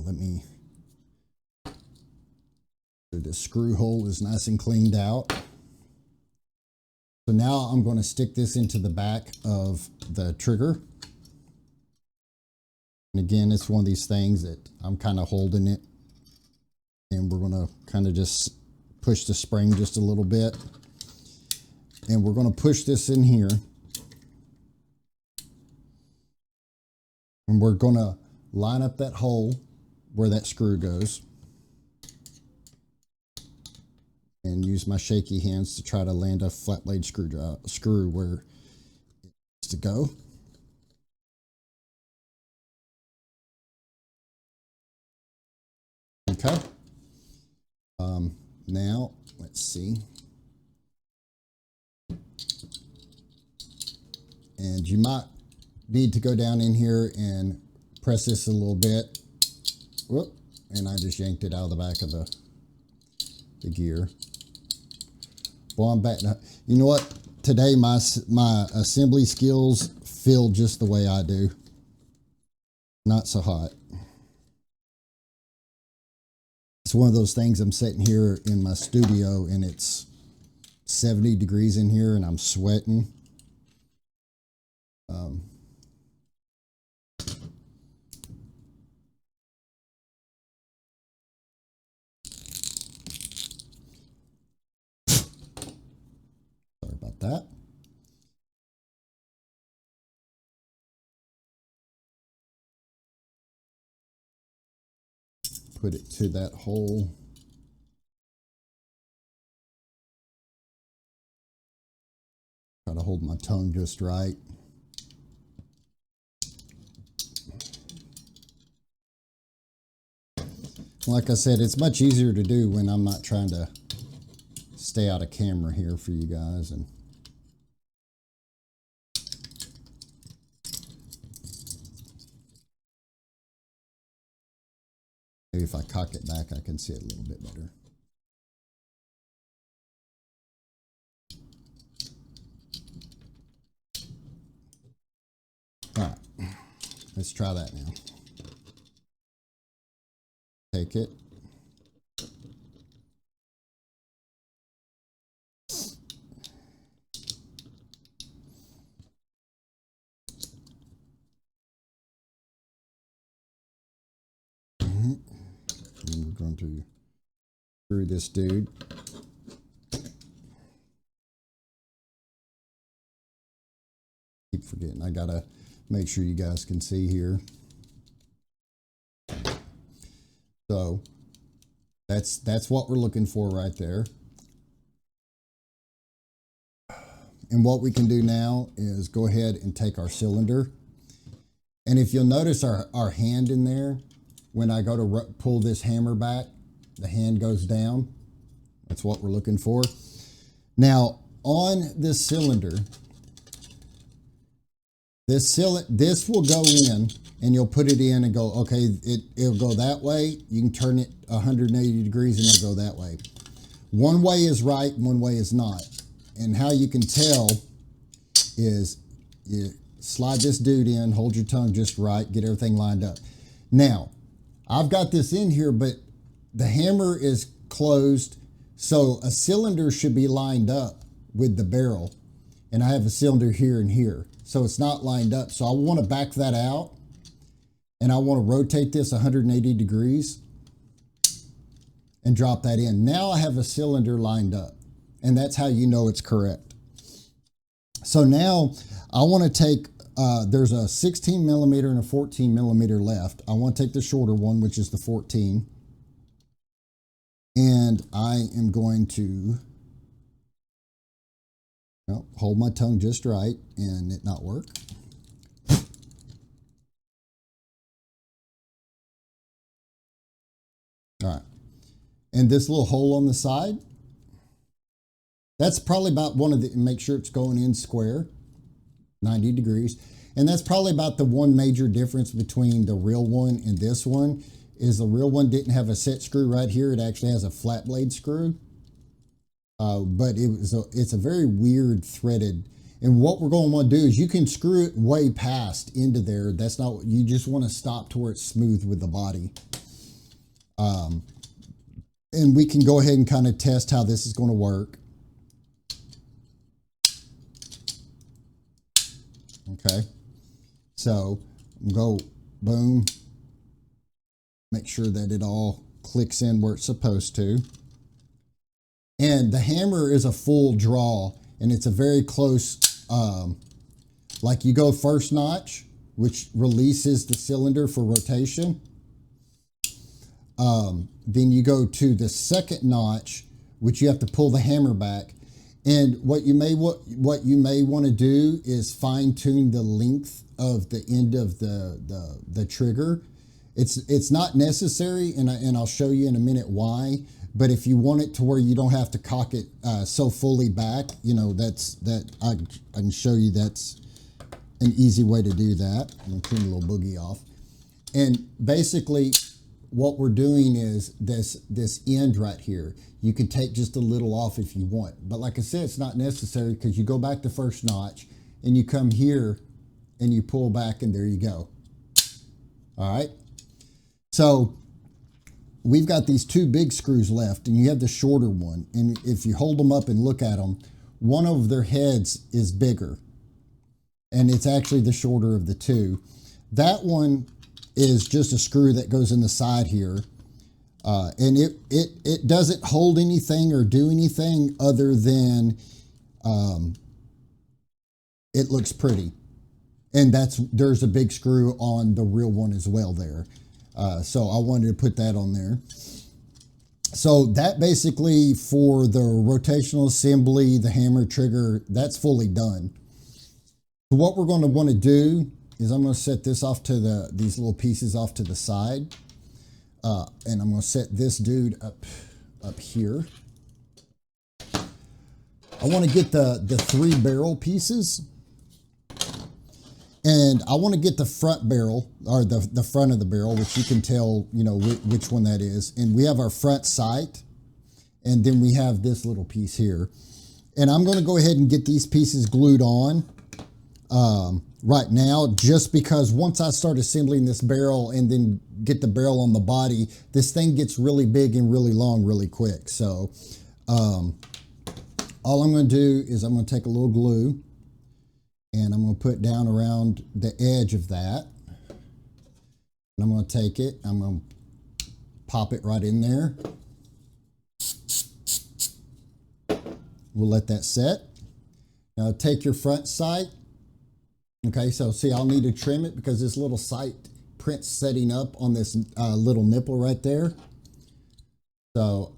S1: Let me, so the screw hole is nice and cleaned out. So now I'm going to stick this into the back of the trigger. And again, it's one of these things that I'm kind of holding it, and we're going to kind of just push the spring just a little bit. And we're going to push this in here. And we're going to line up that hole where that screw goes. And use my shaky hands to try to land a flat blade screw where it needs to go. Okay. Now, let's see. And you might need to go down in here and press this a little bit. Whoop, and I just yanked it out of the back of the gear. Well, I'm back now. You know what? Today my assembly skills feel just the way I do. Not so hot. It's one of those things. I'm sitting here in my studio and it's 70 degrees in here and I'm sweating. Sorry about that. Put it to that hole. Try to hold my tongue just right. Like I said, it's much easier to do when I'm not trying to stay out of camera here for you guys. And maybe if I cock it back, I can see it a little bit better. All right, let's try that now. Take it. And we're going to screw this dude. Keep forgetting, I gotta make sure you guys can see here. So that's what we're looking for right there. And what we can do now is go ahead and take our cylinder. And if you'll notice our hand in there, when I go to pull this hammer back, the hand goes down. That's what we're looking for. Now, on this cylinder, this will go in, and you'll put it in and go, okay, it'll go that way. You can turn it 180 degrees and it'll go that way. One way is right, one way is not. And how you can tell is you slide this dude in, hold your tongue just right, get everything lined up. Now, I've got this in here, but the hammer is closed, so a cylinder should be lined up with the barrel. And I have a cylinder here and here, so it's not lined up. So I want to back that out, and I want to rotate this 180 degrees and drop that in. Now I have a cylinder lined up, and that's how you know it's correct. So now I want to take, there's a 16 millimeter and a 14 millimeter left. I want to take the shorter one, which is the 14. And I am going to hold my tongue just right and it not work. All right. And this little hole on the side, that's probably about one of the, make sure it's going in square, 90 degrees. And that's probably about the one major difference between the real one and this one, is the real one didn't have a set screw right here. It actually has a flat blade screw. But it's a very weird threaded. And what we're going to want to do is you can screw it way past into there. That's not, you just want to stop to where it's smooth with the body. And we can go ahead and kind of test how this is going to work. Okay. So go boom. Make sure that it all clicks in where it's supposed to. And the hammer is a full draw, and it's a very close, like you go first notch, which releases the cylinder for rotation. Then you go to the second notch, which you have to pull the hammer back. And what you may want to do is fine tune the length of the end of the trigger. It's not necessary, and I'll show you in a minute why. But if you want it to where you don't have to cock it so fully back, you know, I can show you that's an easy way to do that. I'm gonna clean a little boogie off. And basically, what we're doing is this end right here. You can take just a little off if you want. But like I said, it's not necessary, because you go back to first notch and you come here and you pull back, and there you go. All right. So we've got these two big screws left, and you have the shorter one. And if you hold them up and look at them, one of their heads is bigger, and it's actually the shorter of the two. That one is just a screw that goes in the side here. And it doesn't hold anything or do anything other than it looks pretty. And there's a big screw on the real one as well there. So I wanted to put that on there. So that basically, for the rotational assembly, the hammer trigger, that's fully done. So what we're going to want to do is I'm going to set this off to these little pieces off to the side. And I'm going to set this dude up here. I want to get the 3 barrel pieces. And I want to get the front barrel, or the front of the barrel, which you can tell, you know, which one that is. And we have our front sight, and then we have this little piece here. And I'm going to go ahead and get these pieces glued on right now, just because once I start assembling this barrel and then get the barrel on the body, this thing gets really big and really long really quick. So all I'm going to do is I'm going to take a little glue, and I'm going to put down around the edge of that. And I'm going to take it, I'm going to pop it right in there. We'll let that set. Now take your front sight. Okay, so see, I'll need to trim it because this little sight print's setting up on this little nipple right there. So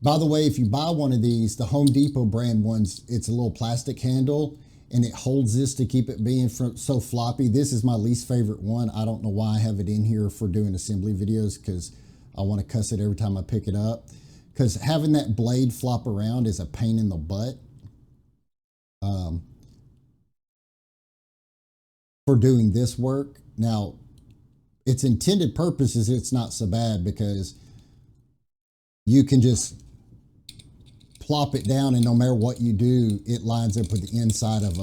S1: by the way, if you buy one of these, the Home Depot brand ones, it's a little plastic handle, and it holds this to keep it being so floppy. This is my least favorite one. I don't know why I have it in here for doing assembly videos, because I want to cuss it every time I pick it up. Because having that blade flop around is a pain in the butt for doing this work. Now, its intended purposes, it's not so bad, because you can just plop it down, and no matter what you do, it lines up with the inside of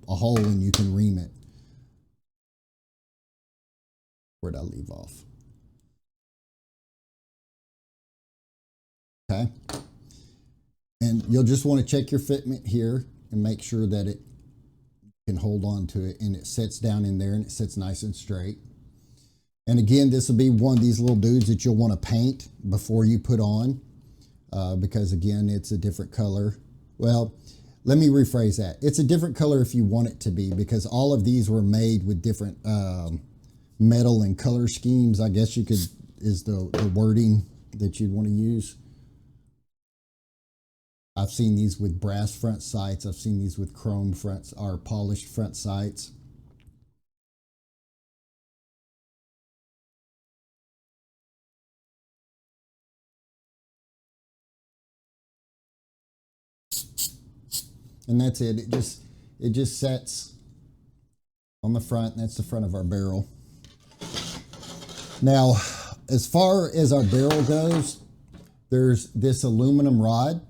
S1: a hole and you can ream it. Where'd I leave off? Okay. And you'll just want to check your fitment here and make sure that it can hold on to it and it sits down in there and it sits nice and straight. And again, this will be one of these little dudes that you'll want to paint before you put on because again, it's a different color. Well, let me rephrase that. It's a different color if you want it to be, because all of these were made with different metal and color schemes, I guess you could, is the wording that you'd want to use. I've seen these with brass front sights. I've seen these with chrome fronts or polished front sights. And that's it. It just sets on the front. That's the front of our barrel. Now, as far as our barrel goes, there's this aluminum rod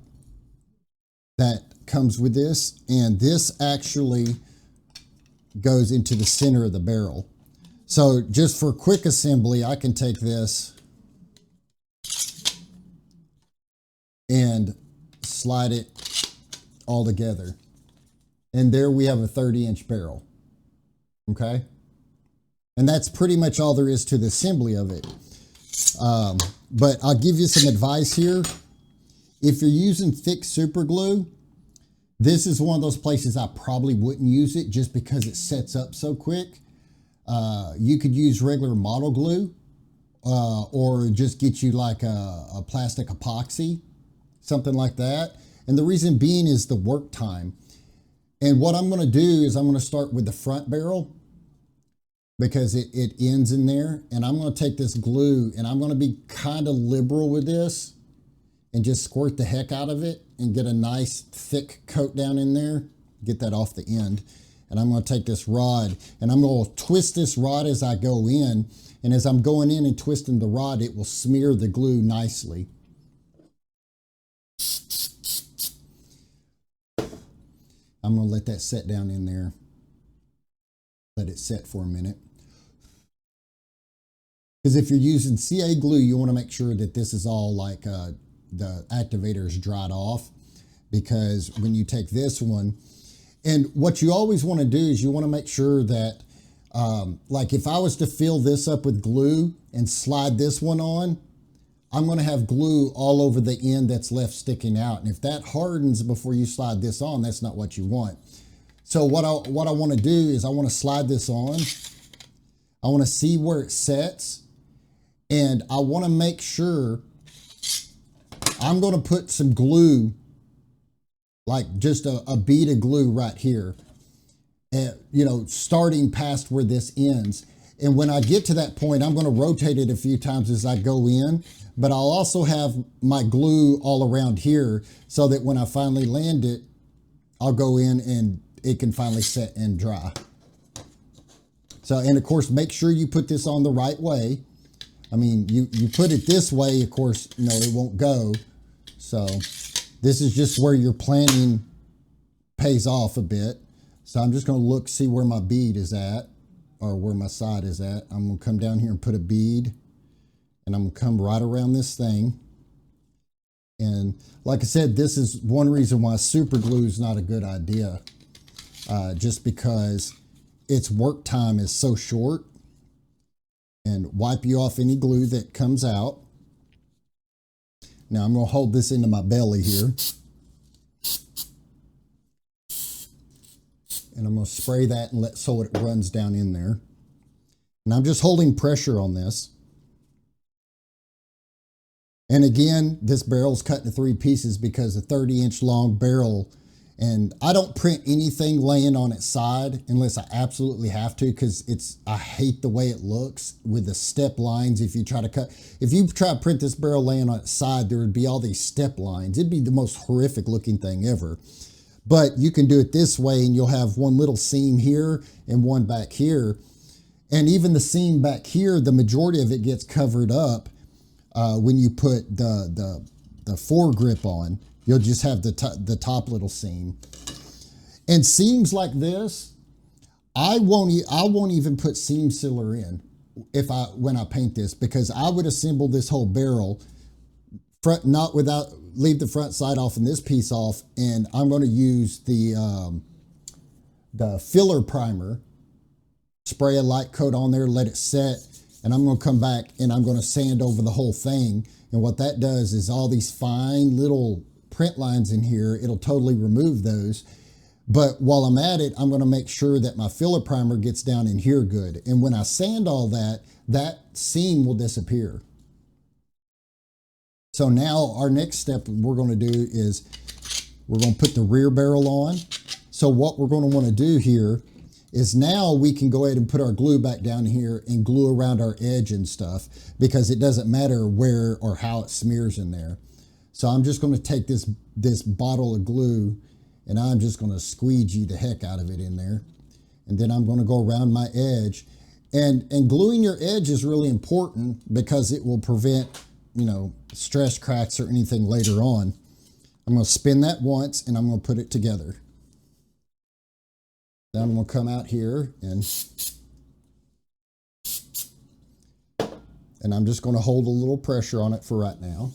S1: that comes with this, and this actually goes into the center of the barrel. So just for quick assembly, I can take this and slide it all together. And there we have a 30-inch barrel. Okay? And that's pretty much all there is to the assembly of it. But I'll give you some advice here. If you're using thick super glue, this is one of those places I probably wouldn't use it just because it sets up so quick. You could use regular model glue or just get you like a plastic epoxy, something like that. And the reason being is the work time. And what I'm going to do is I'm going to start with the front barrel because it ends in there. And I'm going to take this glue and I'm going to be kind of liberal with this and just squirt the heck out of it and get a nice thick coat down in there. Get that off the end. And I'm going to take this rod and I'm going to twist this rod as I go in. And as I'm going in and twisting the rod, it will smear the glue nicely. I'm going to let that set down in there. Let it set for a minute. Because if you're using CA glue, you want to make sure that this is all like the activator is dried off. Because when you take this one, and what you always want to do is you want to make sure that, like if I was to fill this up with glue and slide this one on, I'm going to have glue all over the end that's left sticking out. And if that hardens before you slide this on, that's not what you want. So what I want to do is I want to slide this on. I want to see where it sets. And I want to make sure I'm going to put some glue, like just a bead of glue right here, and, you know, starting past where this ends. And when I get to that point, I'm going to rotate it a few times as I go in. But I'll also have my glue all around here so that when I finally land it, I'll go in and it can finally set and dry. So, and of course, make sure you put this on the right way. I mean, you put it this way, of course, you know, it won't go. So this is just where your planning pays off a bit. So I'm just going to look, see where my bead is at or where my side is at. I'm going to come down here and put a bead. And I'm going to come right around this thing. And like I said, this is one reason why super glue is not a good idea. Just because its work time is so short. And wipe you off any glue that comes out. Now I'm going to hold this into my belly here. And I'm going to spray that and let so it runs down in there. And I'm just holding pressure on this. And again, this barrel's cut into 3 pieces because a 30-inch long barrel, and I don't print anything laying on its side unless I absolutely have to, because I hate the way it looks with the step lines. If you try to print this barrel laying on its side, there would be all these step lines. It'd be the most horrific looking thing ever. But you can do it this way and you'll have one little seam here and one back here. And even the seam back here, the majority of it gets covered up. When you put the foregrip on, you'll just have the top little seam. And seams like this, I won't even put seam sealer in when I paint this, because I would assemble this whole barrel front, not without, leave the front side off and this piece off, and I'm going to use the filler primer, spray a light coat on there, let it set, and I'm going to come back and I'm going to sand over the whole thing. And what that does is all these fine little print lines in here, it'll totally remove those. But while I'm at it, I'm going to make sure that my filler primer gets down in here good. And when I sand all that, that seam will disappear. So now our next step we're going to do is we're going to put the rear barrel on. So what we're going to want to do here is now we can go ahead and put our glue back down here and glue around our edge and stuff, because it doesn't matter where or how it smears in there. So I'm just going to take this bottle of glue and I'm just going to squeegee the heck out of it in there. And then I'm going to go around my edge. And gluing your edge is really important because it will prevent, you know, stress cracks or anything later on. I'm going to spin that once and I'm going to put it together. Then I'm going to come out here and I'm just going to hold a little pressure on it for right now.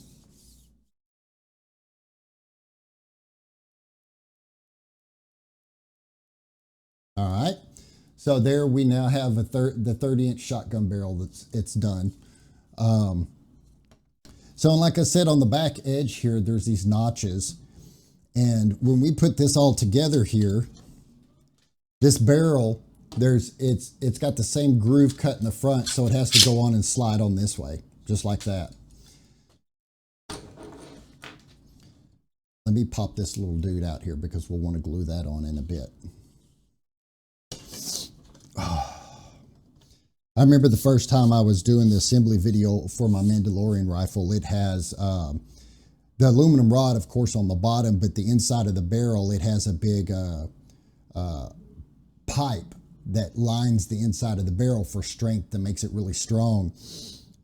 S1: All right, so there we now have the 30-inch shotgun barrel it's done. So like I said, on the back edge here, there's these notches. And when we put this all together here, this barrel, it's got the same groove cut in the front, so it has to go on and slide on this way, just like that. Let me pop this little dude out here because we'll want to glue that on in a bit. I remember the first time I was doing the assembly video for my Mandalorian rifle. It has the aluminum rod, of course, on the bottom, but the inside of the barrel, it has a big pipe that lines the inside of the barrel for strength that makes it really strong.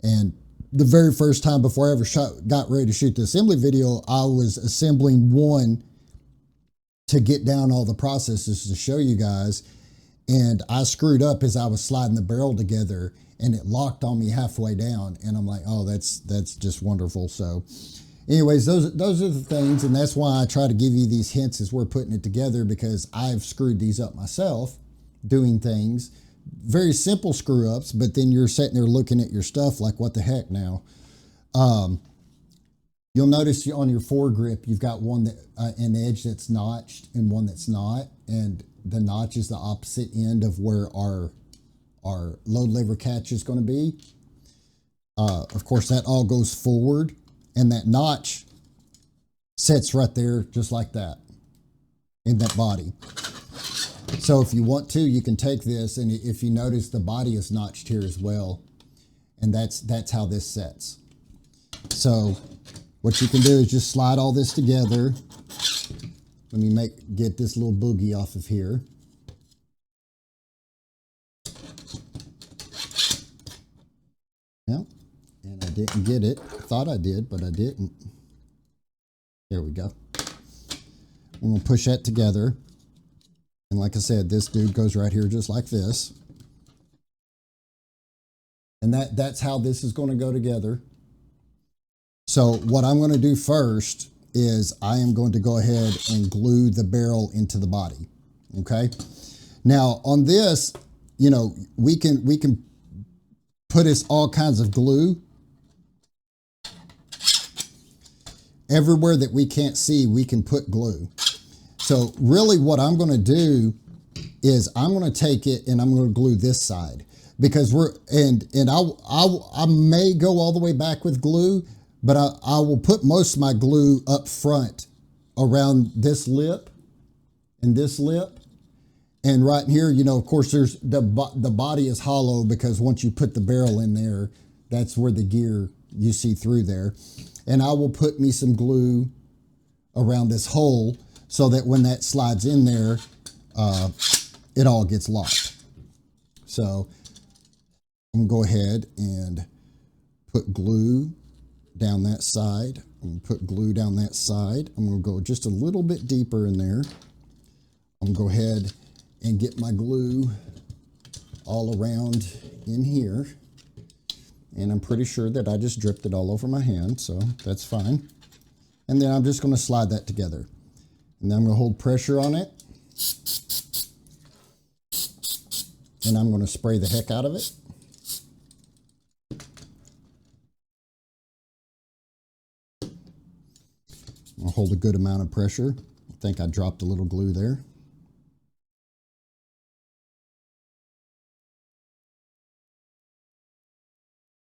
S1: And the very first time before I ever got ready to shoot the assembly video, I was assembling one to get down all the processes to show you guys. And I screwed up as I was sliding the barrel together, and it locked on me halfway down. And I'm like, oh, that's just wonderful. So anyways, those are the things. And that's why I try to give you these hints as we're putting it together, because I've screwed these up myself doing things. Very simple screw ups, but then you're sitting there looking at your stuff like, what the heck now? You'll notice on your foregrip, you've got one that an edge that's notched and one that's not. And the notch is the opposite end of where our load lever catch is going to be. Of course, that all goes forward, and that notch sits right there just like that in that body. So if you want to, you can take this, and if you notice, the body is notched here as well, and that's how this sets. So what you can do is just slide all this together. Let me get this little boogie off of here. Yep, and I didn't get it. I thought I did, but I didn't. There we go. I'm going to push that together. And like I said, this dude goes right here just like this. And that's how this is going to go together. So what I'm going to do first is I am going to go ahead and glue the barrel into the body. Okay. Now on this, you know, we can put us all kinds of glue. Everywhere that we can't see, we can put glue. So really what I'm going to do is I'm going to take it and I'm going to glue this side, because I may go all the way back with glue, but I will put most of my glue up front around this lip and this lip. And right here, you know, of course, there's the body is hollow, because once you put the barrel in there, that's where the gear you see through there. And I will put me some glue around this hole so that when that slides in there, it all gets locked. So I'm going to go ahead and put glue down that side. I'm going to put glue down that side. I'm going to go just a little bit deeper in there. I'm gonna go ahead and get my glue all around in here. And I'm pretty sure that I just dripped it all over my hand, so that's fine. And then I'm just gonna slide that together. And then I'm gonna hold pressure on it. And I'm gonna spray the heck out of it. I'll hold a good amount of pressure. I think I dropped a little glue there.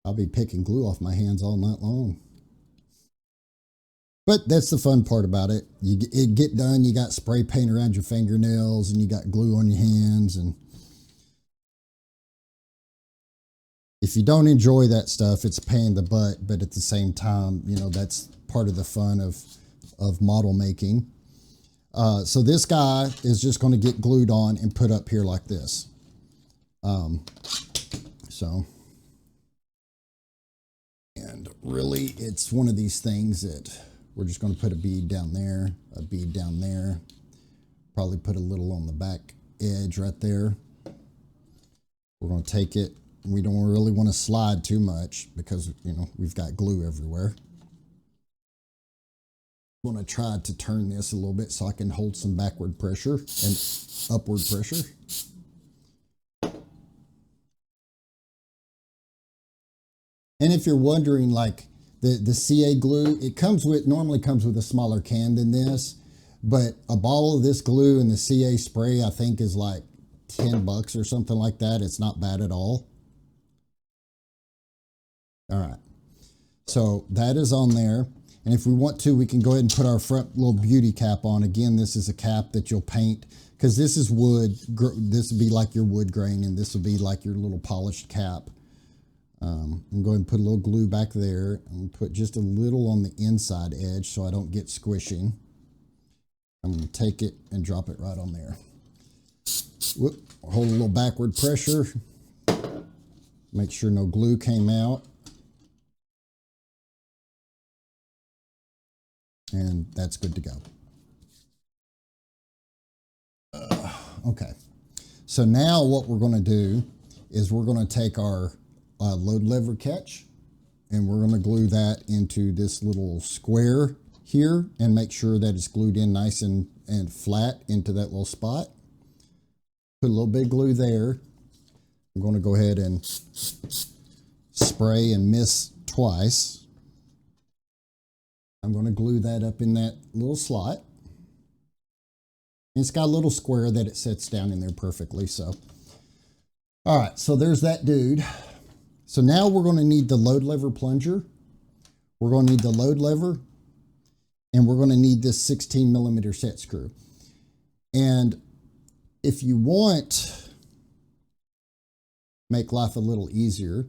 S1: I'll be picking glue off my hands all night long. But that's the fun part about it. You get done, you got spray paint around your fingernails, and you got glue on your hands. And if you don't enjoy that stuff, it's a pain in the butt. But at the same time, you know, that's part of the fun of model making. So this guy is just going to get glued on and put up here like this. And really, it's one of these things that we're just going to put a bead down there, a bead down there, probably put a little on the back edge right there. We're going to take it. We don't really want to slide too much because, you know, we've got glue everywhere. I'm going to try to turn this a little bit so I can hold some backward pressure and upward pressure. And if you're wondering, like the CA glue, it normally comes with a smaller can than this, but a bottle of this glue and the CA spray, I think, is like $10 or something like that. It's not bad at all. All right, so that is on there. And if we want to, we can go ahead and put our front little beauty cap on. Again, this is a cap that you'll paint because this is wood. This would be like your wood grain, and this would be like your little polished cap. I'm going to put a little glue back there and put just a little on the inside edge so I don't get squishing. I'm going to take it and drop it right on there. Whoop, hold a little backward pressure. Make sure no glue came out. And that's good to go. Okay. So now what we're going to do is we're going to take our load lever catch and we're going to glue that into this little square here and make sure that it's glued in nice and flat into that little spot. Put a little bit of glue there. I'm going to go ahead and spray and miss twice. I'm going to glue that up in that little slot. And it's got a little square that it sits down in there perfectly. So, all right, so there's that dude. So now we're going to need the load lever plunger. We're going to need the load lever, and we're going to need this 16mm set screw. And if you want make life a little easier,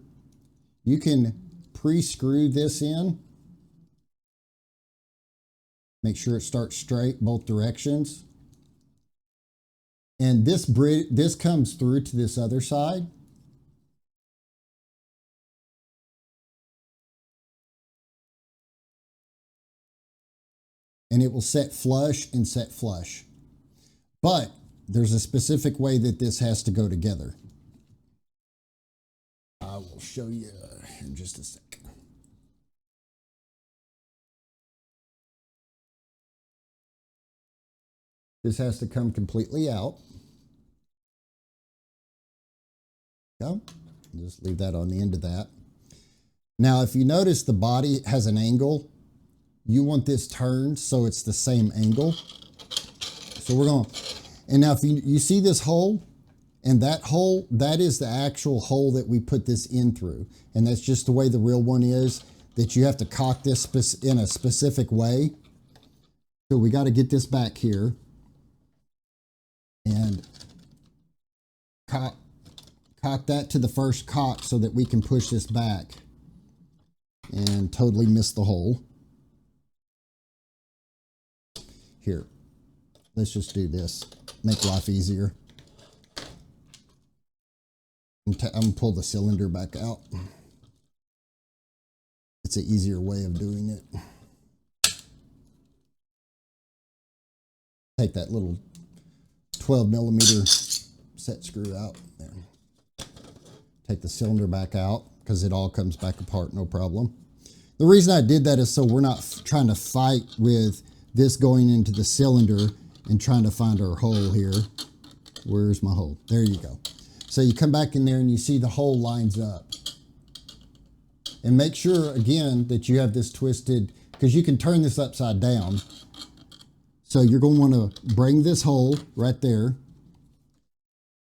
S1: you can pre-screw this in. Make sure it starts straight both directions. And this comes through to this other side. And it will set flush and set flush. But there's a specific way that this has to go together. I will show you in just a sec. This has to come completely out. Go. Just leave that on the end of that. Now, if you notice the body has an angle, you want this turned so it's the same angle. So we're going, and now if you see this hole, and that hole, that is the actual hole that we put this in through. And that's just the way the real one is, that you have to cock this in a specific way. So we got to get this back here and cock that to the first cock so that we can push this back and totally miss the hole. Here, let's just do this, make life easier. I'm going to pull the cylinder back out. It's an easier way of doing it. Take that little 12mm set screw out. There. Take the cylinder back out because it all comes back apart, no problem. The reason I did that is so we're not trying to fight with this going into the cylinder and trying to find our hole here. Where's my hole? There you go. So you come back in there and you see the hole lines up. And make sure, again, that you have this twisted, because you can turn this upside down. So you're going to want to bring this hole right there.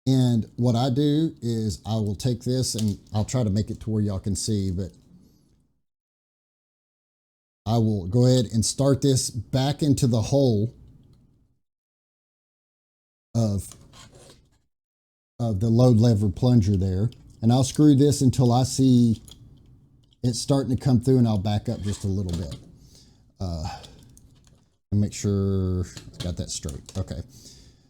S1: And what I do is I will take this and I'll try to make it to where y'all can see, but I will go ahead and start this back into the hole of the load lever plunger there. And I'll screw this until I see it's starting to come through, and I'll back up just a little bit. And make sure I got that straight. Okay.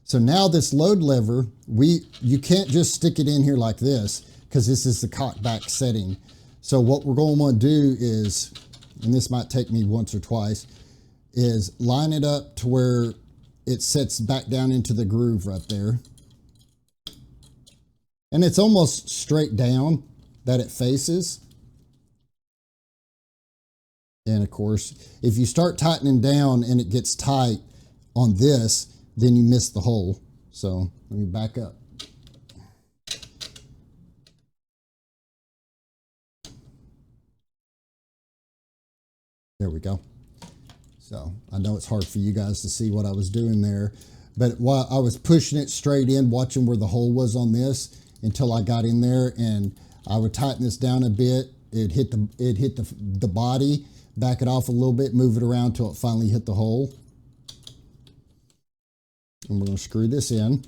S1: So now this load lever, you can't just stick it in here like this because this is the cock back setting. So what we're going to want to do is, and this might take me once or twice, is line it up to where it sets back down into the groove right there. And it's almost straight down that it faces. And of course, if you start tightening down and it gets tight on this, then you miss the hole. So let me back up. There we go. So I know it's hard for you guys to see what I was doing there, but while I was pushing it straight in, watching where the hole was on this until I got in there, and I would tighten this down a bit. It hit the body, back it off a little bit, move it around until it finally hit the hole. And we're going to screw this in.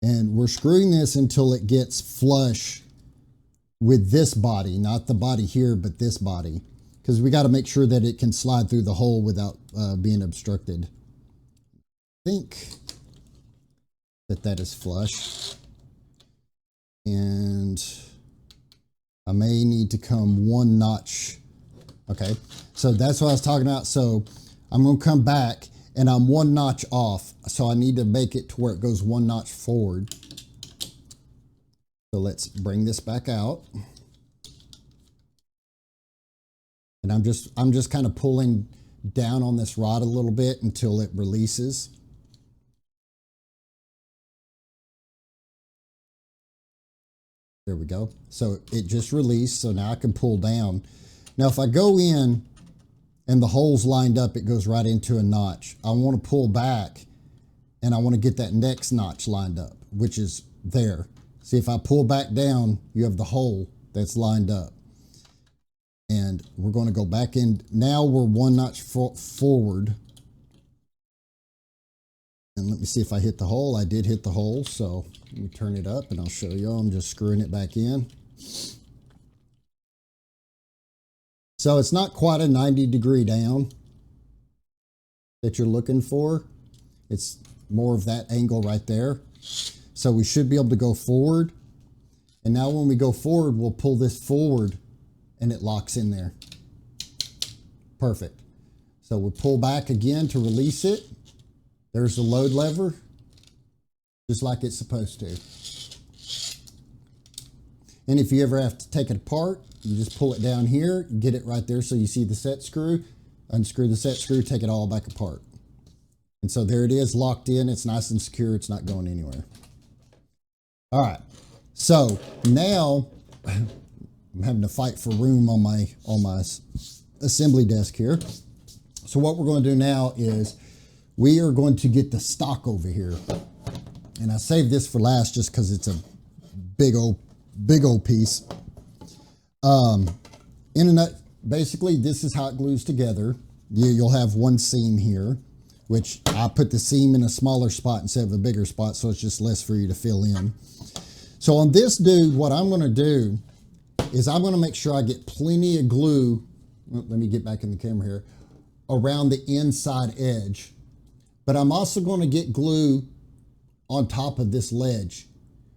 S1: And we're screwing this until it gets flush with this body, not the body here, but this body, because we got to make sure that it can slide through the hole without being obstructed. I think that is flush. And I may need to come one notch. Okay, so that's what I was talking about. So I'm going to come back and I'm one notch off. So I need to make it to where it goes one notch forward. So let's bring this back out. And I'm just kind of pulling down on this rod a little bit until it releases. There we go. So it just released. So now I can pull down. Now if I go in and the hole's lined up, it goes right into a notch. I want to pull back and I want to get that next notch lined up, which is there. See, if I pull back down, you have the hole that's lined up. And we're going to go back in. Now we're one notch forward. And let me see if I hit the hole. I did hit the hole, so let me turn it up and I'll show you. I'm just screwing it back in. So it's not quite a 90-degree down that you're looking for. It's more of that angle right there. So we should be able to go forward. And now when we go forward, we'll pull this forward and it locks in there. Perfect. So we'll pull back again to release it. There's the load lever, just like it's supposed to. And if you ever have to take it apart, you just pull it down here, get it right there so you see the set screw, unscrew the set screw, take it all back apart. And so there it is, locked in. It's nice and secure. It's not going anywhere. All right. So now I'm having to fight for room on my assembly desk here. So what we're going to do now is we are going to get the stock over here. And I saved this for last just because it's a big old piece. Basically, this is how it glues together. You'll have one seam here, which I put the seam in a smaller spot instead of a bigger spot, so it's just less for you to fill in. So on this dude, what I'm going to do is I'm going to make sure I get plenty of glue. Well, let me get back in the camera here. Around the inside edge. But I'm also going to get glue on top of this ledge.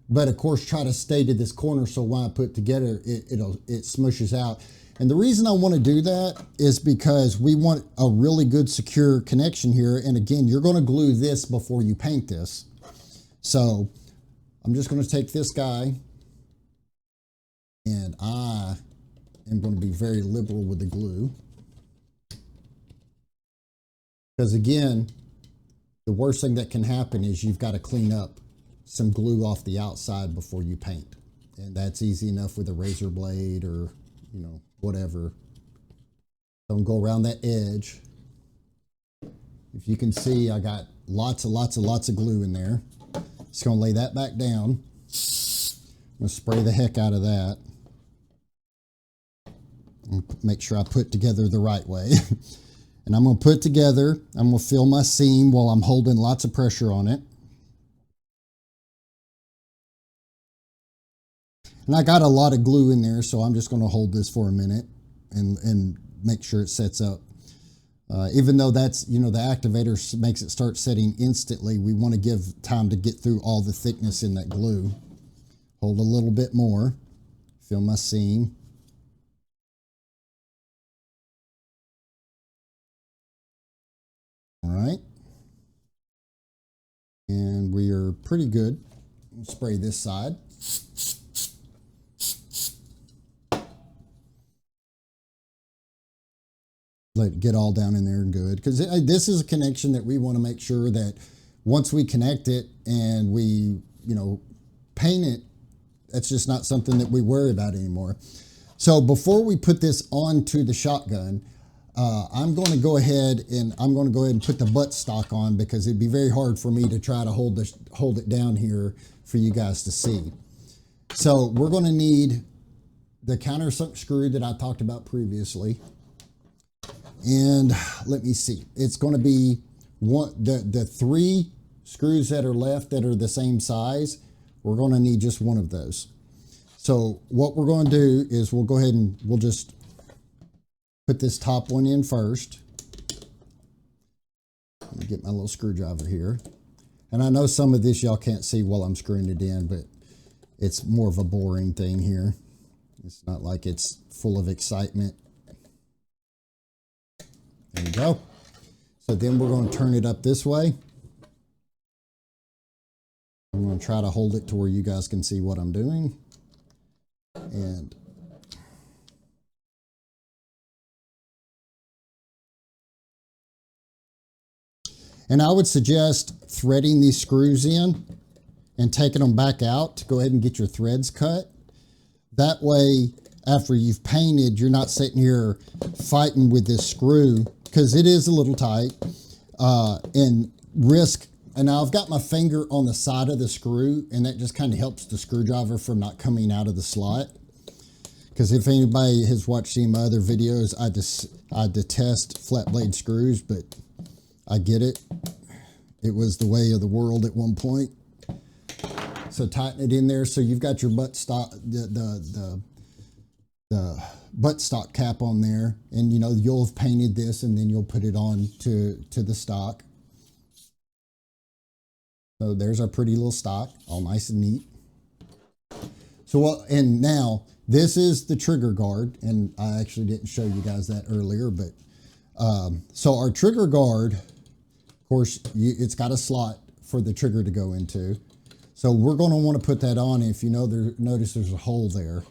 S1: But of course, try to stay to this corner so when I put it together, it smushes out. And the reason I want to do that is because we want a really good secure connection here. And again, you're going to glue this before you paint this. So I'm just going to take this guy, and I am going to be very liberal with the glue. Because again, the worst thing that can happen is you've got to clean up some glue off the outside before you paint. And that's easy enough with a razor blade or, you know, whatever. Don't go around that edge. If you can see, I got lots of glue in there. Just gonna lay that back down. I'm gonna spray the heck out of that. And make sure I put together the right way. And I'm gonna put together, I'm gonna fill my seam while I'm holding lots of pressure on it. And I got a lot of glue in there, so I'm just gonna hold this for a minute and make sure it sets up. Even though that's, you know, the activator makes it start setting instantly, we want to give time to get through all the thickness in that glue. Hold a little bit more. Fill my seam. All right. And we are pretty good. We'll spray this side. Let it get all down in there good, because this is a connection that we want to make sure that once we connect it and we, you know, paint it, that's just not something that we worry about anymore. So before we put this onto the shotgun, I'm going to go ahead and put the butt stock on, because it'd be very hard for me to try to hold it down here for you guys to see. So we're going to need the countersunk screw that I talked about previously. And let me see, it's going to be the 3 screws that are left that are the same size. We're going to need just one of those. So what we're going to do is we'll go ahead and we'll just put this top one in first. Let me get my little screwdriver here. And I know some of this y'all can't see while I'm screwing it in, but it's more of a boring thing here. It's not like it's full of excitement. There we go. So then we're going to turn it up this way. I'm going to try to hold it to where you guys can see what I'm doing. And I would suggest threading these screws in and taking them back out to go ahead and get your threads cut. That way, after you've painted, you're not sitting here fighting with this screw, because it is a little tight, and risk. And now I've got my finger on the side of the screw, and that just kind of helps the screwdriver from not coming out of the slot. Because if anybody has watched any of my other videos, I detest flat blade screws, but I get it. It was the way of the world at one point. So tighten it in there. So you've got your butt stock, the butt stock cap on there, and you know you'll have painted this, and then you'll put it on to the stock. So there's our pretty little stock, all nice and neat. So and now this is the trigger guard, and I actually didn't show you guys that earlier, but so our trigger guard, of course, it's got a slot for the trigger to go into. So we're going to want to put that on. If you know, notice there's a hole there.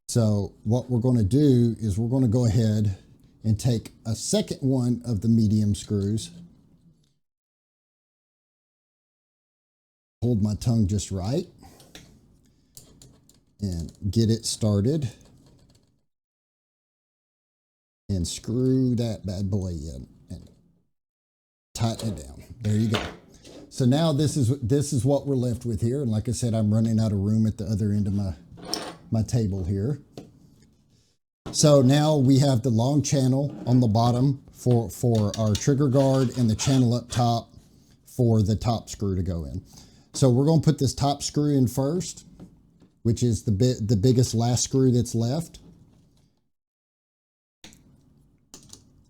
S1: So what we're going to do is we're going to go ahead and take a second one of the medium screws. Hold my tongue just right and get it started and screw that bad boy in and tighten it down. There you go. So now this is what we're left with here. And like I said, I'm running out of room at the other end of my table here. So now we have the long channel on the bottom for our trigger guard, and the channel up top for the top screw to go in. So we're going to put this top screw in first, which is the biggest last screw that's left.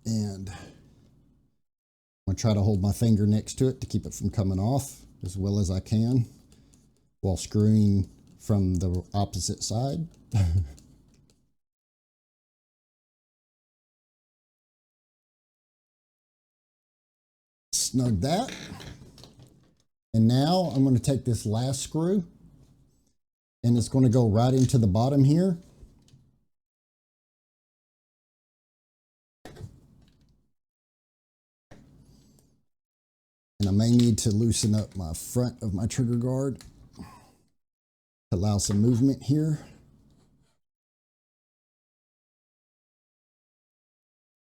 S1: And I'm going to try to hold my finger next to it to keep it from coming off as well as I can while screwing from the opposite side. Snug that. And now I'm going to take this last screw and it's going to go right into the bottom here. And I may need to loosen up my front of my trigger guard to allow some movement here.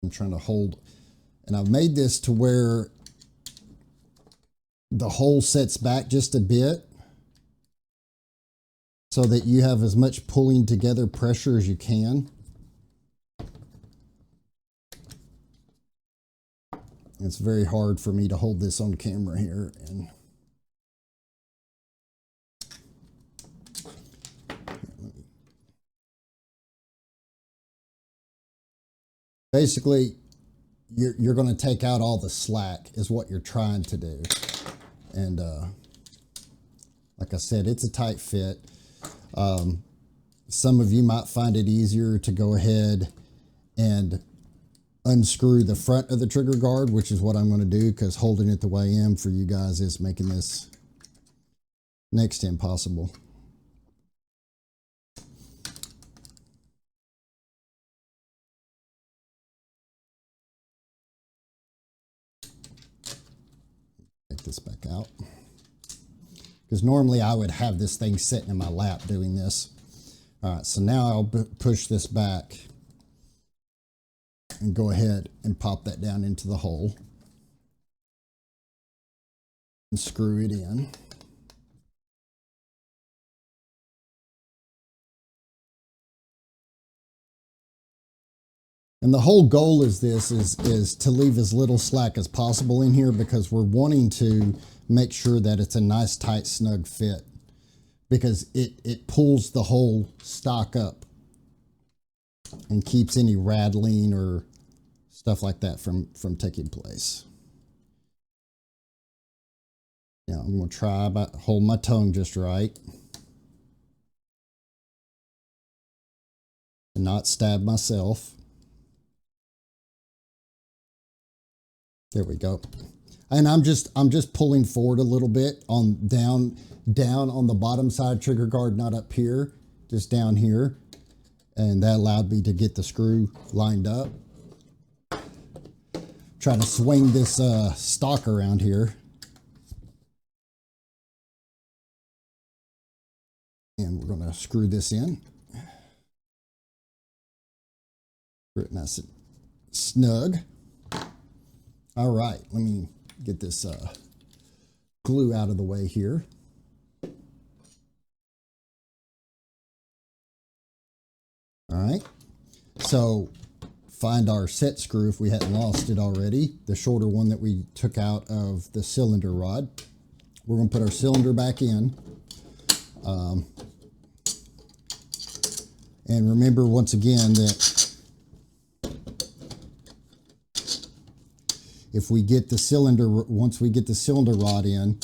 S1: I'm trying to hold, and I've made this to where the hole sets back just a bit so that you have as much pulling together pressure as you can. It's very hard for me to hold this on camera here. And basically, you're going to take out all the slack is what you're trying to do. And like I said, it's a tight fit. Some of you might find it easier to go ahead and unscrew the front of the trigger guard, which is what I'm going to do, because holding it the way I am for you guys is making this next to impossible. Take this back out, because normally I would have this thing sitting in my lap doing this. All right, so now I'll push this back and go ahead and pop that down into the hole and screw it in. And the whole goal is to leave as little slack as possible in here, because we're wanting to make sure that it's a nice, tight, snug fit, because it pulls the whole stock up and keeps any rattling or stuff like that from taking place. Now I'm going to try to hold my tongue just right and not stab myself. There we go. And I'm just pulling forward a little bit on down on the bottom side trigger guard, not up here, just down here. And that allowed me to get the screw lined up. Trying to swing this stock around here. And we're going to screw this in. Screw it nice and snug. All right, let me get this glue out of the way here. All right, so find our set screw if we hadn't lost it already, the shorter one that we took out of the cylinder rod. We're going to put our cylinder back in. And remember once again that if we get the cylinder, once we get the cylinder rod in,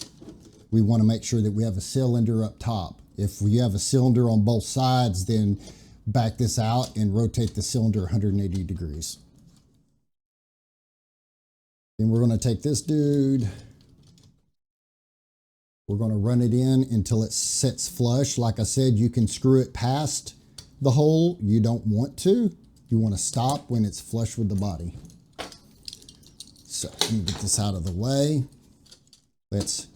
S1: we want to make sure that we have a cylinder up top. If we have a cylinder on both sides, then back this out and rotate the cylinder 180 degrees. Then we're going to take this dude. We're going to run it in until it sits flush. Like I said, you can screw it past the hole. You don't want to. You want to stop when it's flush with the body. So let me get this out of the way. Let's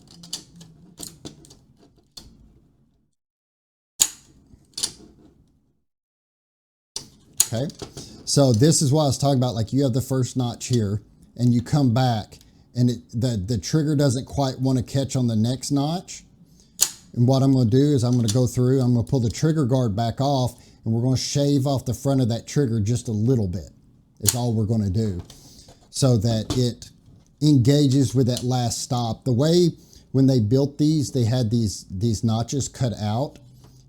S1: okay. So this is what I was talking about. Like, you have the first notch here and you come back and the trigger doesn't quite want to catch on the next notch. And what I'm going to do is I'm going to go through, I'm going to pull the trigger guard back off, and we're going to shave off the front of that trigger just a little bit. Is all we're going to do, so that it engages with that last stop. The way when they built these, they had these notches cut out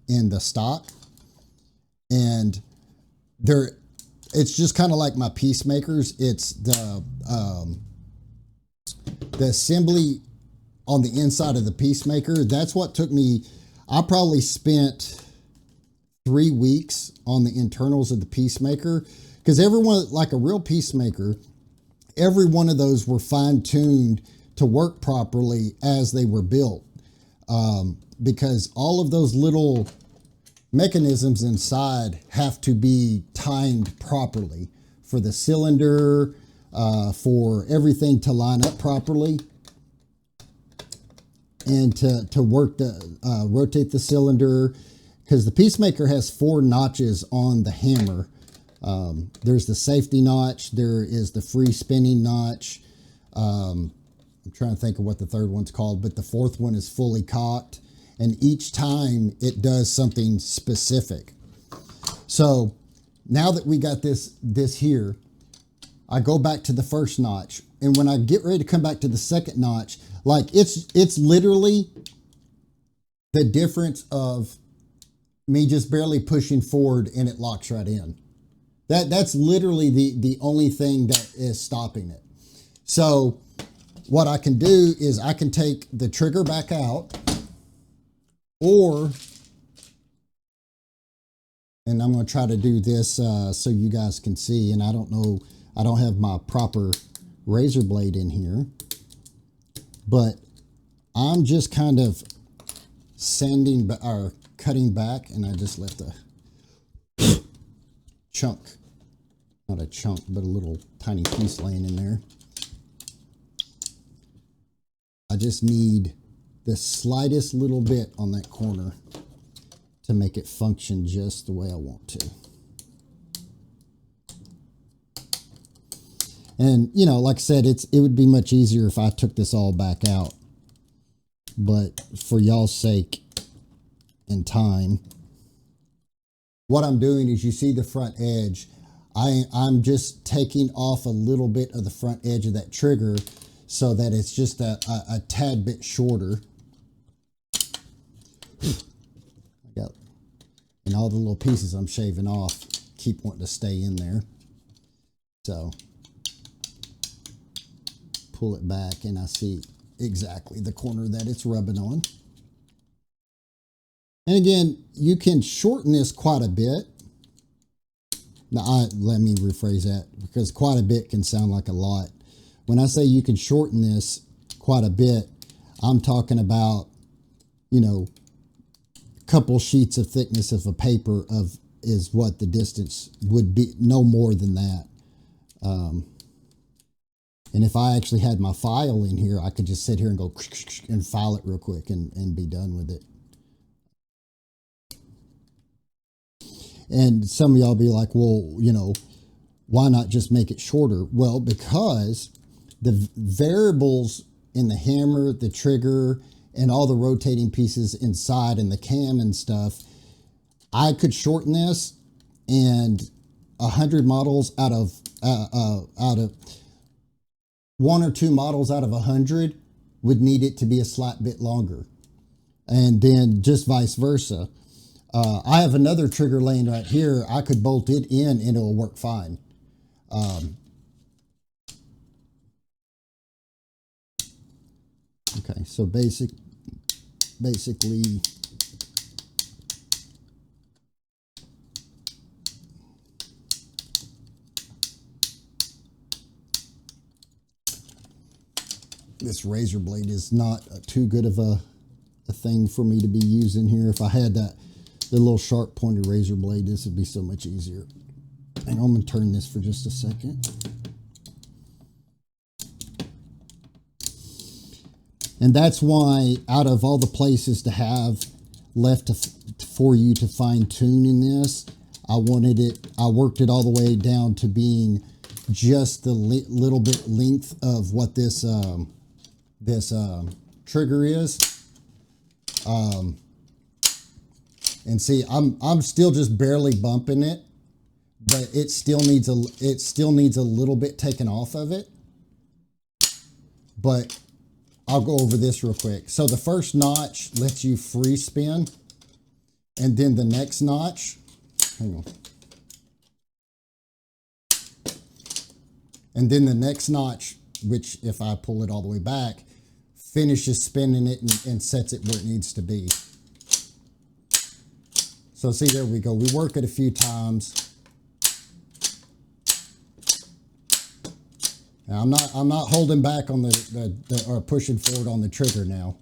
S1: in the stock, and it's just kind of like my peacemakers. It's the assembly on the inside of the peacemaker. That's what took me, I probably spent 3 weeks on the internals of the peacemaker, because everyone, like a real peacemaker, every one of those were fine-tuned to work properly as they were built, because all of those little mechanisms inside have to be timed properly for the cylinder, for everything to line up properly, and to work the rotate the cylinder, because the Peacemaker has 4 notches on the hammer. There's the safety notch, there is the free spinning notch. I'm trying to think of what the third one's called, but the fourth one is fully cocked, and each time it does something specific. So now that we got this here, I go back to the first notch, and when I get ready to come back to the second notch, like it's literally the difference of me just barely pushing forward and it locks right in. That's literally the only thing that is stopping it. So what I can do is I can take the trigger back out, or, and I'm going to try to do this so you guys can see, and I don't know, I don't have my proper razor blade in here, but I'm just kind of sanding or cutting back, and I just left a chunk, not a chunk, but a little tiny piece laying in there. I just need the slightest little bit on that corner to make it function just the way I want to. And, you know, like I said, it would be much easier if I took this all back out. But for y'all's sake and time, what I'm doing is, you see the front edge, I'm just taking off a little bit of the front edge of that trigger so that it's just a tad bit shorter. I got, and all the little pieces I'm shaving off keep wanting to stay in there. So pull it back, and I see exactly the corner that it's rubbing on. And again, you can shorten this quite a bit. Now, let me rephrase that, because quite a bit can sound like a lot. When I say you can shorten this quite a bit, I'm talking about, you know, a couple sheets of thickness of a paper is what the distance would be, no more than that. And if I actually had my file in here, I could just sit here and go and file it real quick and be done with it. And some of y'all be like, well, you know, why not just make it shorter? Well, because the variables in the hammer, the trigger, and all the rotating pieces inside, and the cam and stuff, I could shorten this, and 100 models out of 1 or 2 models out of 100 would need it to be a slight bit longer, and then just vice versa. I have another trigger laying right here. I could bolt it in and it'll work fine. Okay, so basically, this razor blade is not too good of a thing for me to be using here. If I had the little sharp pointed razor blade, this would be so much easier. And I'm going to turn this for just a second. And that's why, out of all the places to have left for you to fine tune in this, I worked it all the way down to being just the little bit length of what this trigger is. And see, I'm still just barely bumping it, but it still needs a little bit taken off of it. But I'll go over this real quick. So the first notch lets you free spin, and then the next notch, hang on. And then the next notch, which if I pull it all the way back, finishes spinning it and sets it where it needs to be. So see, there we go. We work it a few times. Now, I'm not holding back on or pushing forward on the trigger now.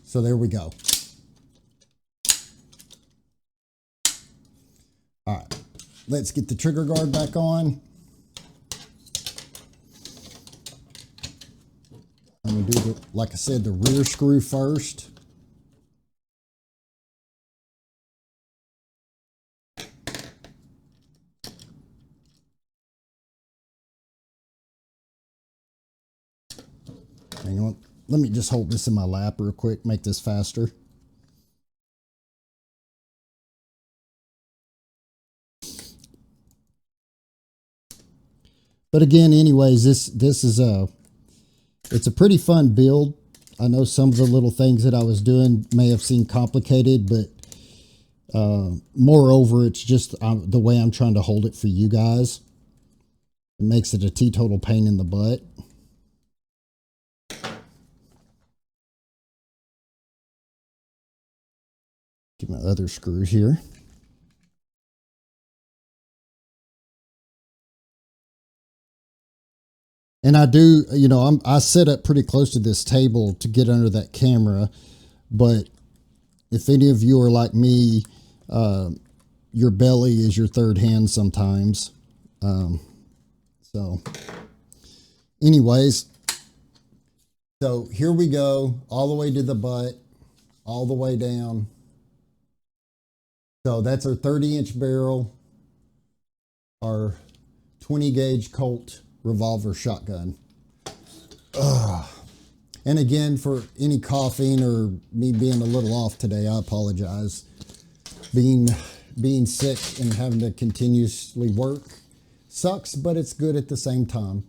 S1: So there we go. All right, let's get the trigger guard back on. I'm gonna do like I said, the rear screw first. Hang on, let me just hold this in my lap real quick, make this faster. But again, anyways, this is it's a pretty fun build. I know some of the little things that I was doing may have seemed complicated, but moreover, it's just the way I'm trying to hold it for you guys. It makes it a teetotal pain in the butt. Get my other screws here. And I do, you know, I set up pretty close to this table to get under that camera. But if any of you are like me, your belly is your third hand sometimes. So anyways, so here we go, all the way to the butt, all the way down. So that's our 30-inch barrel, our 20 gauge Colt revolver shotgun. And again, for any coughing or me being a little off today, I apologize. Being sick and having to continuously work sucks, but it's good at the same time.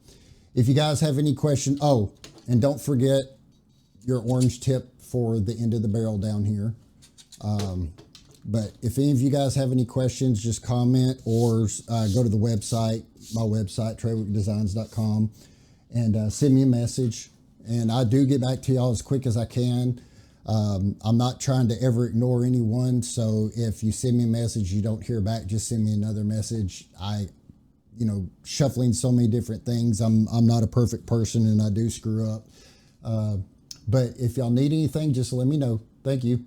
S1: If you guys have any questions, oh, and don't forget your orange tip for the end of the barrel down here. But if any of you guys have any questions, just comment or go to the website, my website, tradewickdesigns.com, and send me a message. And I do get back to y'all as quick as I can. I'm not trying to ever ignore anyone. So if you send me a message, you don't hear back, just send me another message. You know, shuffling so many different things. I'm not a perfect person and I do screw up. But if y'all need anything, just let me know. Thank you.